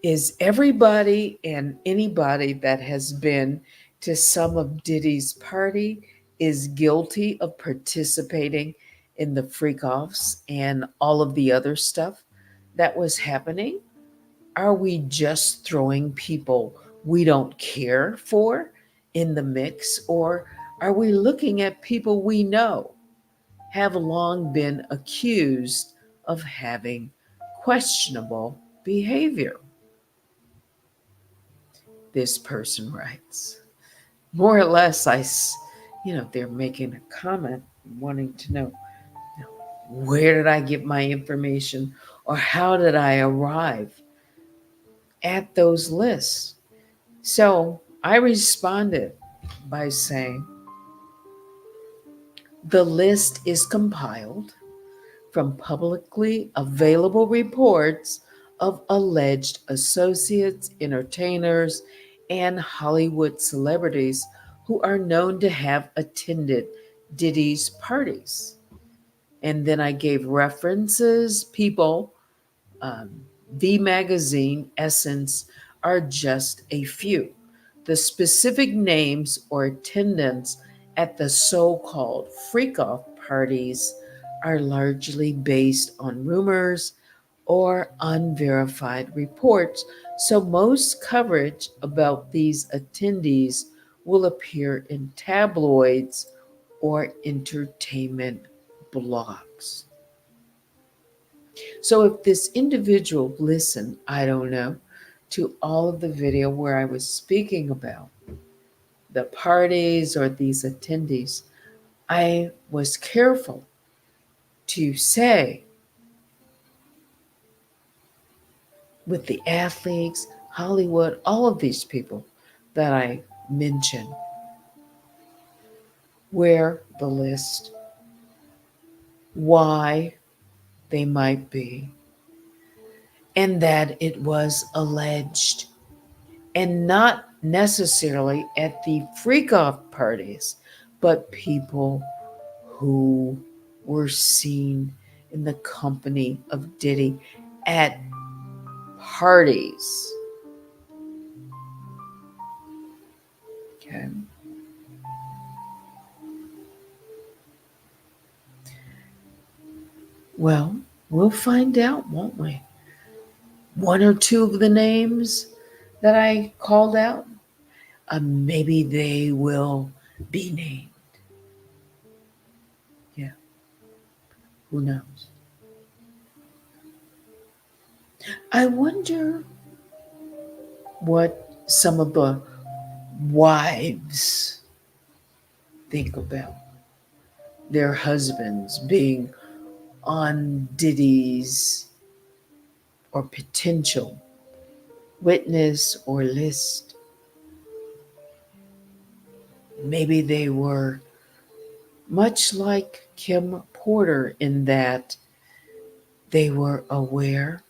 is everybody and anybody that has been to some of Diddy's party is guilty of participating in the freak offs and all of the other stuff that was happening? Are we just throwing people we don't care for in the mix, or are we looking at people we know have long been accused of having questionable behavior? This person writes. More or less, they're making a comment, wanting to know, where did I get my information, or how did I arrive at those lists? So I responded by saying, the list is compiled from publicly available reports of alleged associates, entertainers, and Hollywood celebrities who are known to have attended Diddy's parties. And then I gave references, people, um, the magazine, Essence, are just a few. The specific names or attendance at the so called freak off parties are largely based on rumors or unverified reports, so most coverage about these attendees will appear in tabloids or entertainment blogs. So if this individual listened, I don't know, to all of the video where I was speaking about the parties or these attendees, I was careful to say with the athletes, Hollywood, all of these people that I mentioned, where the list, why they might be, and that it was alleged, and not necessarily at the freak off parties, but people who were seen in the company of Diddy at parties. Okay. Well, we'll find out, won't we? One or two of the names that I called out, maybe they will be named. Yeah, who knows? I wonder what some of the wives think about their husbands being on Diddy's or potential witness or list. Maybe they were much like Kim Porter in that they were aware.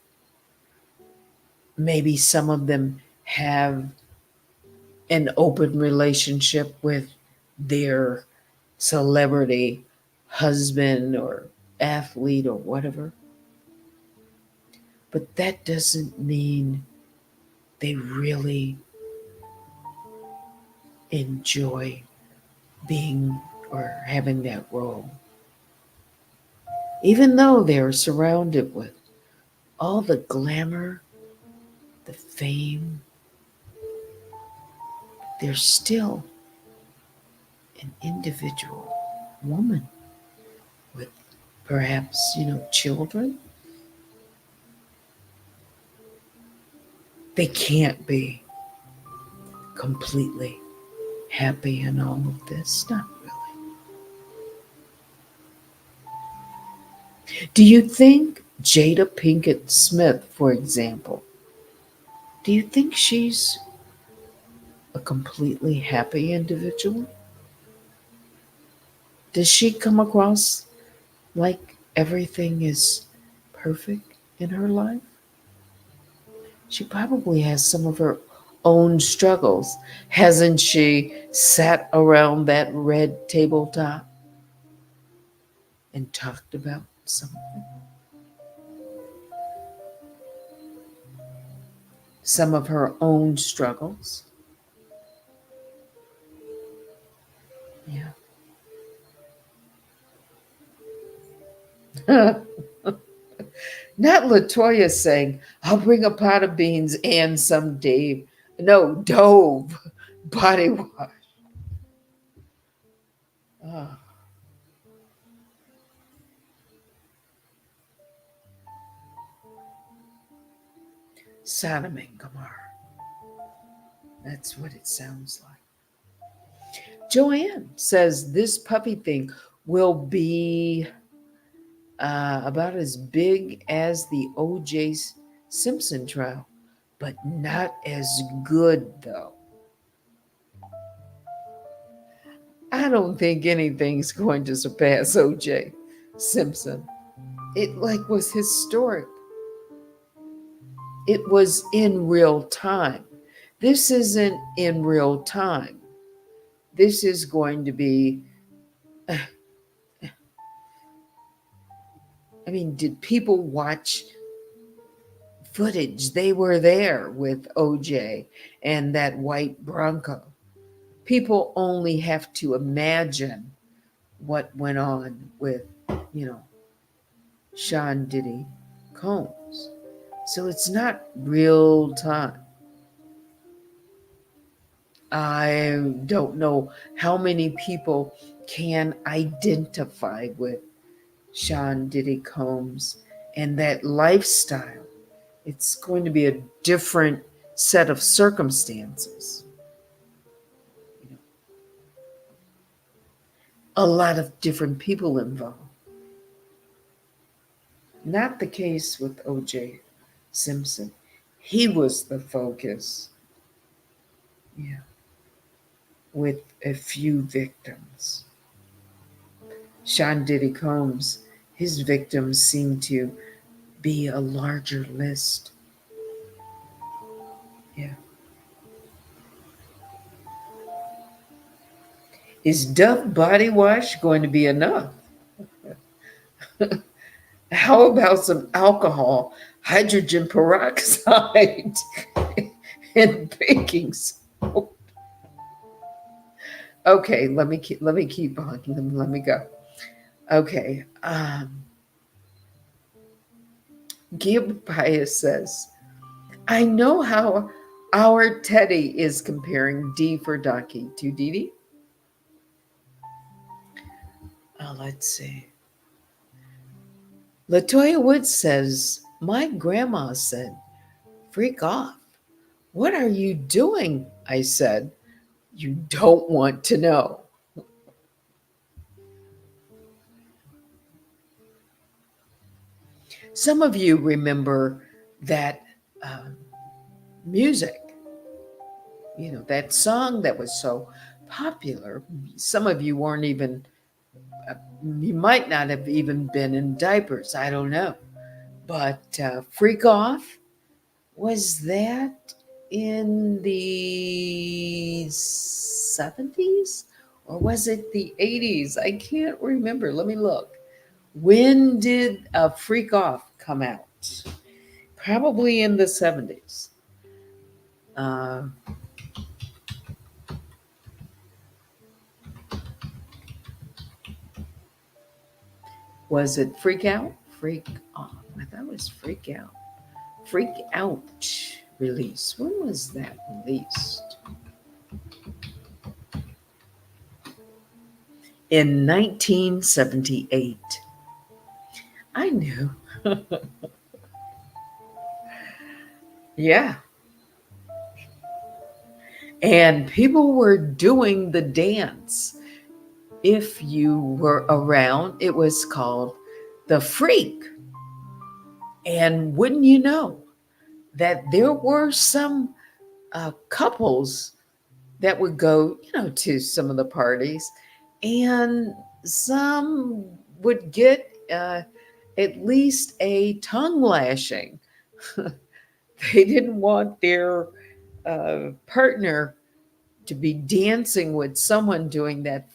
Maybe some of them have an open relationship with their celebrity husband or athlete or whatever. But that doesn't mean they really enjoy being or having that role. Even though they're surrounded with all the glamour, the fame, they're still an individual woman with perhaps, children. They can't be completely happy in all of this. Not really. Do you think Jada Pinkett Smith, for example, do you think she's a completely happy individual? Does she come across like everything is perfect in her life? She probably has some of her own struggles. Hasn't she sat around that red tabletop and talked about some of her own struggles? Yeah. Not Latoya saying, I'll bring a pot of beans and some Dave. No, Dove body wash. Oh, Sodom and Gomorrah. That's what it sounds like. Joanne says this puppy thing will be about as big as the O.J. Simpson trial, but not as good though. I don't think anything's going to surpass O.J. Simpson. It was historic. It was in real time. This isn't in real time. This is going to be, I mean, did people watch footage? They were there with OJ and that white Bronco. People only have to imagine what went on with, you know, Sean Diddy Combs. So it's not real time. I don't know how many people can identify with Sean Diddy Combs and that lifestyle. It's going to be a different set of circumstances. You know, a lot of different people involved. Not the case with O.J. Simpson. He was the focus. Yeah, with a few victims. Sean Diddy Combs, his victims seem to be a larger list. Yeah. Is Dove body wash going to be enough? How about some alcohol, hydrogen peroxide, and baking soda? Okay, let me keep on. Let me go. Okay. Gib Pius says, I know how our Teddy is comparing D for donkey to Didi. Oh, let's see. Latoya Woods says, my grandma said, freak off. What are you doing? I said, you don't want to know. Some of you remember that uh, music, that song that was so popular. Some of you weren't even, you might not have even been in diapers. I don't know. But Freak Off, was that in the 70s or was it the 80s? I can't remember. Let me look. When did Freak Off come out? Probably in the 70s. Uh, was it Freak Out? Freak Off. I thought it was Freak Out. Freak Out release. When was that released? in 1978. I knew. Yeah. And people were doing the dance. If you were around, it was called the freak. And wouldn't you know that there were some couples that would go, to some of the parties, and some would get at least a tongue lashing. They didn't want their partner to be dancing with someone doing that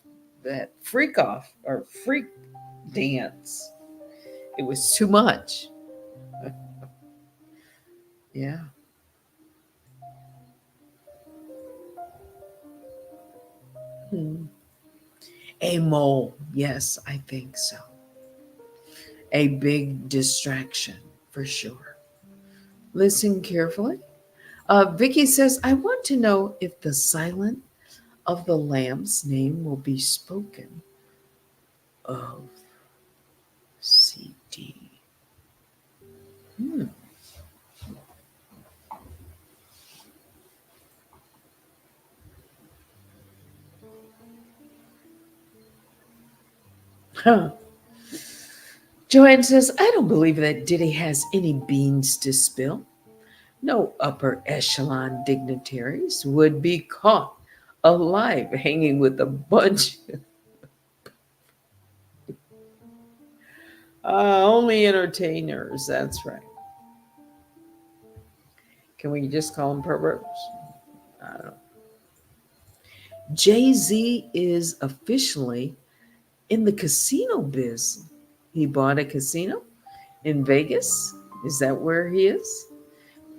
freak off or freak dance. It was too much. Yeah. Hmm. A mole. Yes, I think so. A big distraction for sure. Listen carefully. Vicky says, I want to know if the silent of the lamb's name will be spoken of CD. Hmm. Huh. Joanne says, I don't believe that Diddy has any beans to spill. No upper echelon dignitaries would be caught alive hanging with a bunch. Only entertainers. That's right. Can we just call them perverts? I don't know. Jay Z is officially in the casino biz. He bought a casino in Vegas. Is that where he is?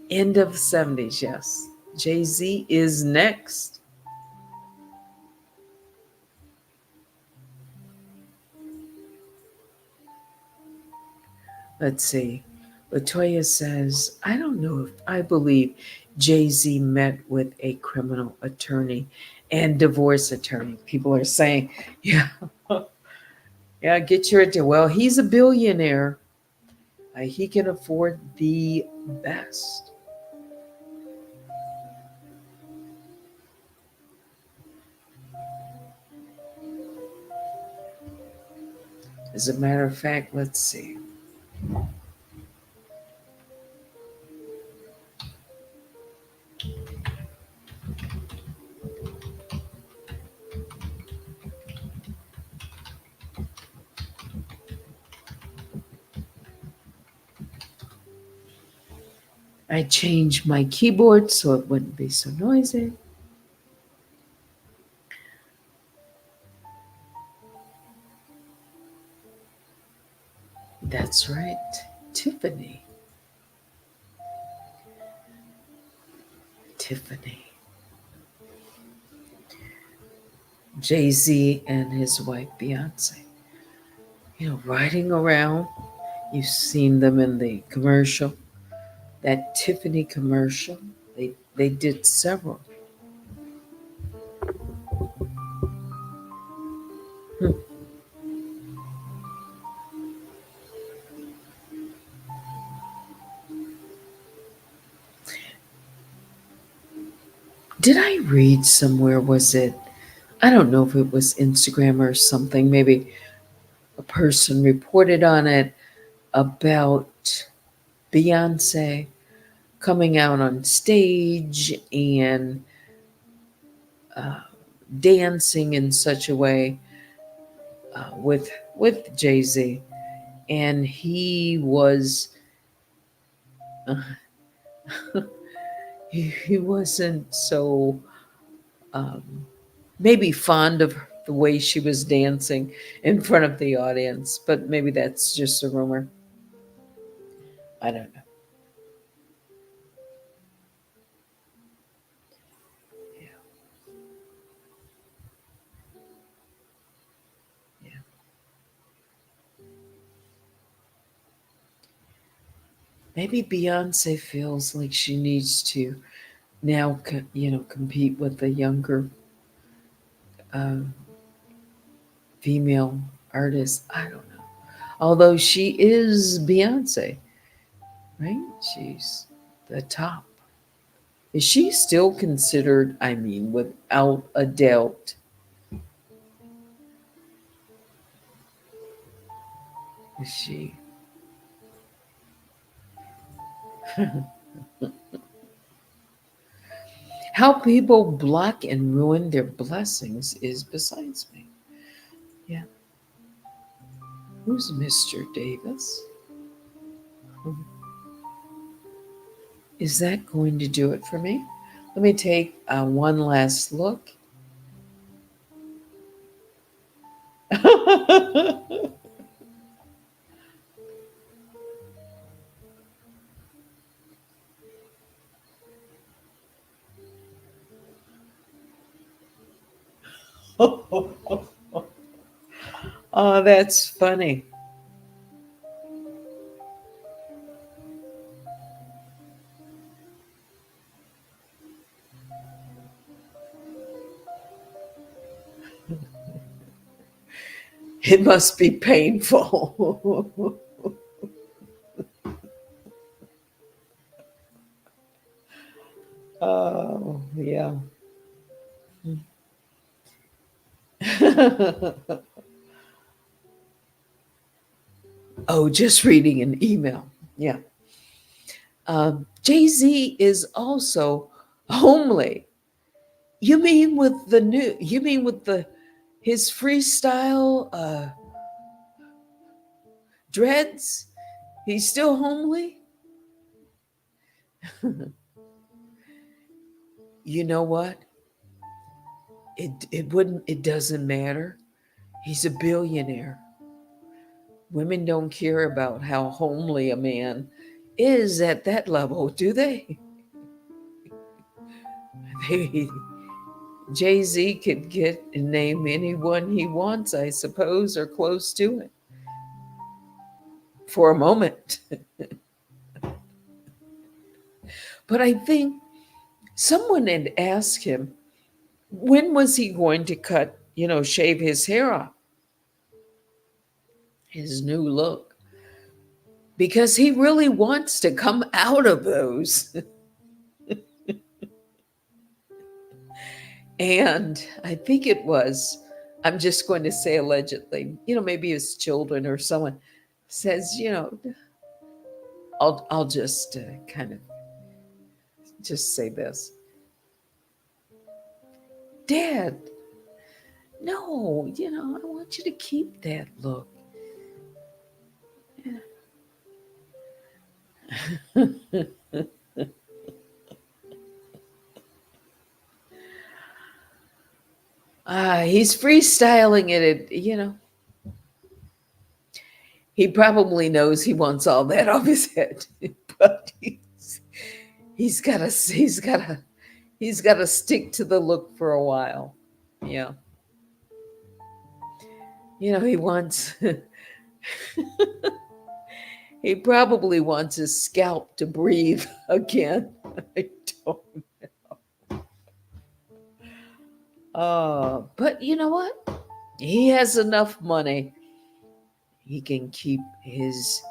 End of 70s, yes. Jay Z is next. Let's see. Latoya says, I don't know if I believe Jay Z met with a criminal attorney and divorce attorney. People are saying, yeah, yeah, get your attorney. Well, he's a billionaire. He can afford the best. As a matter of fact, let's see. I changed my keyboard so it wouldn't be so noisy. That's right, Tiffany. Tiffany. Jay Z and his wife Beyonce. Riding around. You've seen them in the commercial, that Tiffany commercial. They did several. Hmm. Did I read somewhere? Was it? I don't know if it was Instagram or something. Maybe a person reported on it about Beyonce coming out on stage and uh, dancing in such a way with Jay Z, and he was he wasn't so um, maybe fond of the way she was dancing in front of the audience, but maybe that's just a rumor. I don't know. Yeah, yeah. Maybe Beyonce feels like she needs to now, compete with the younger uh, female artist. I don't know. Although she is Beyonce, right? She's the top. Is she still considered, I mean, without a doubt, is she? How people block and ruin their blessings is besides me. Yeah. Who's Mr. Davis? Is that going to do it for me? Let me take one last look. Oh, that's funny. It must be painful. Oh, yeah. Oh, just reading an email. Yeah. Jay Z is also homely. You mean with the new? You mean with the his freestyle dreads? He's still homely. You know what? It wouldn't. It doesn't matter. He's a billionaire. Women don't care about how homely a man is at that level, do they? They Jay Z could get and name anyone he wants, I suppose, or close to it for a moment. But I think someone had asked him, when was he going to cut, shave his hair off, his new look? Because he really wants to come out of those. And I think it was, I'm just going to say allegedly, maybe his children or someone says, I'll just kind of just say this. Dad, no, I want you to keep that look. He's freestyling it. He probably knows he wants all that off his head, but he's gotta stick to the look for a while. Yeah. He wants he probably wants his scalp to breathe again. I don't. But you know what? He has enough money. He can keep his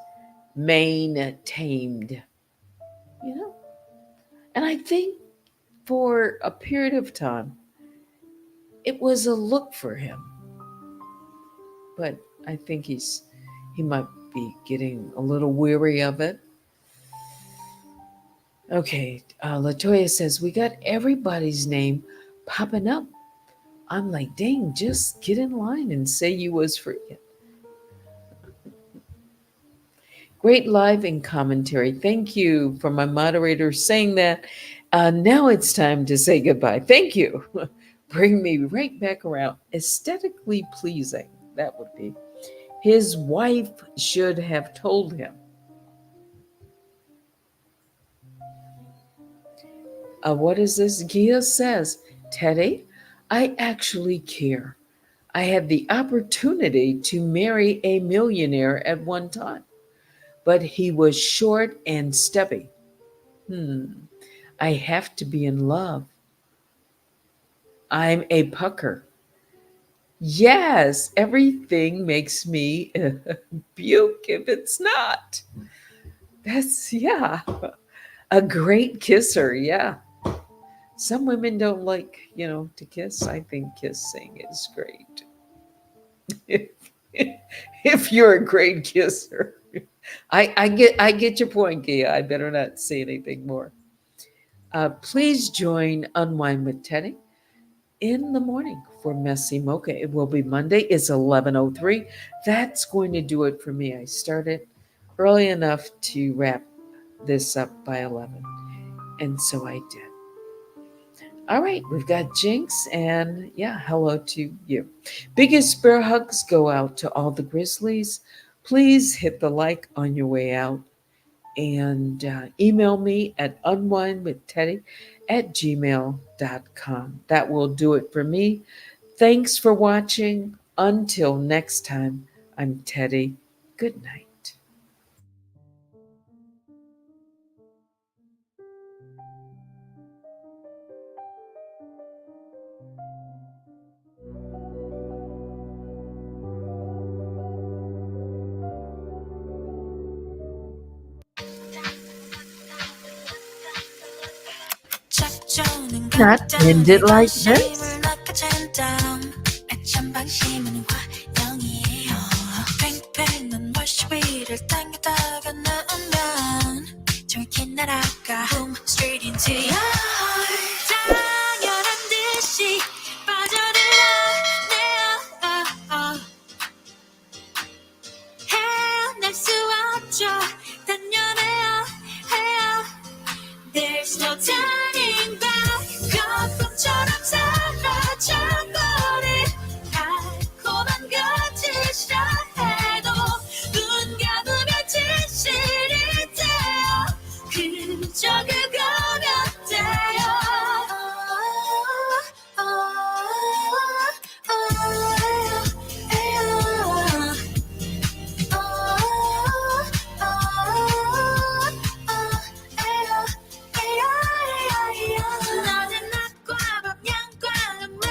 mane tamed, you know? And I think for a period of time, it was a look for him. But I think he might be getting a little weary of it. Okay, Latoya says, we got everybody's name popping up. I'm like, dang, just get in line and say you was for it. Great live and commentary. Thank you for my moderator saying that. Now it's time to say goodbye. Thank you. Bring me right back around. Aesthetically pleasing, that would be. His wife should have told him. What is this? Gia says, Teddy, I actually care. I had the opportunity to marry a millionaire at one time, but he was short and stubby. I have to be in love. I'm a pucker. Yes, everything makes me puke if it's not. That's, yeah, a great kisser. Yeah. Some women don't like, to kiss. I think kissing is great. If, if you're a great kisser. I get your point, Gia. I better not say anything more. Please join Unwind with Teddy in the morning for Messy Mocha. It will be Monday. It's 11:03. That's going to do it for me. I started early enough to wrap this up by 11, and so I did. All right, we've got Jinx, and yeah, hello to you. Biggest bear hugs go out to all the Grizzlies. Please hit the like on your way out and email me at unwindwithteddy@gmail.com. That will do it for me. Thanks for watching. Until next time, I'm Teddy. Good night. 작전은 Not 간단해 ended like 거심을 this. 낚아챈 다음 애찬 방심은 환영이에요 팽팽한 월시 위를 당겨다가 나오면 저긴 날아가 Boom straight into your heart 당연한 듯이 빠져들어 헤어날 수 없죠 단연해요 해요 There's no turning back 거품처럼 사라져버릴 달콤한 거짓이라 해도 눈 감으면 진실이 돼요 그저 그거면 돼요 낮은 낮과 밤 양과 음에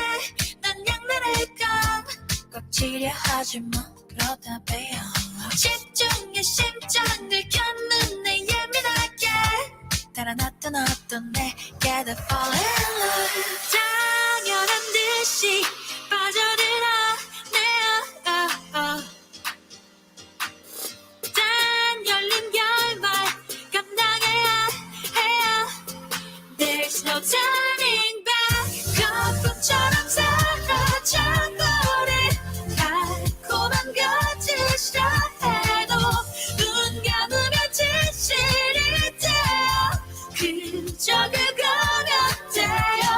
난 양날의 검 꺾치려 하지 뭐 그러다 배요 집중의 심장을 켜는 내 예민하게 달아났던 어떤 내게도 fall in love 당연한 듯이 빠져들어 단 열린 결말 감당해야 해요 There's no turning back 거품처럼 사라져버릴 달콤한 거짓이라 해도 눈 감으면 진실이 돼요 그저 그거면 돼요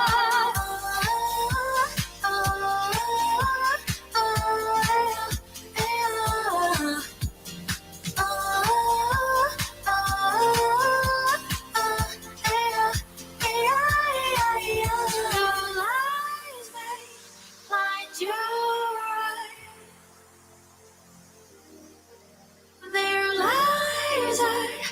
Their lies are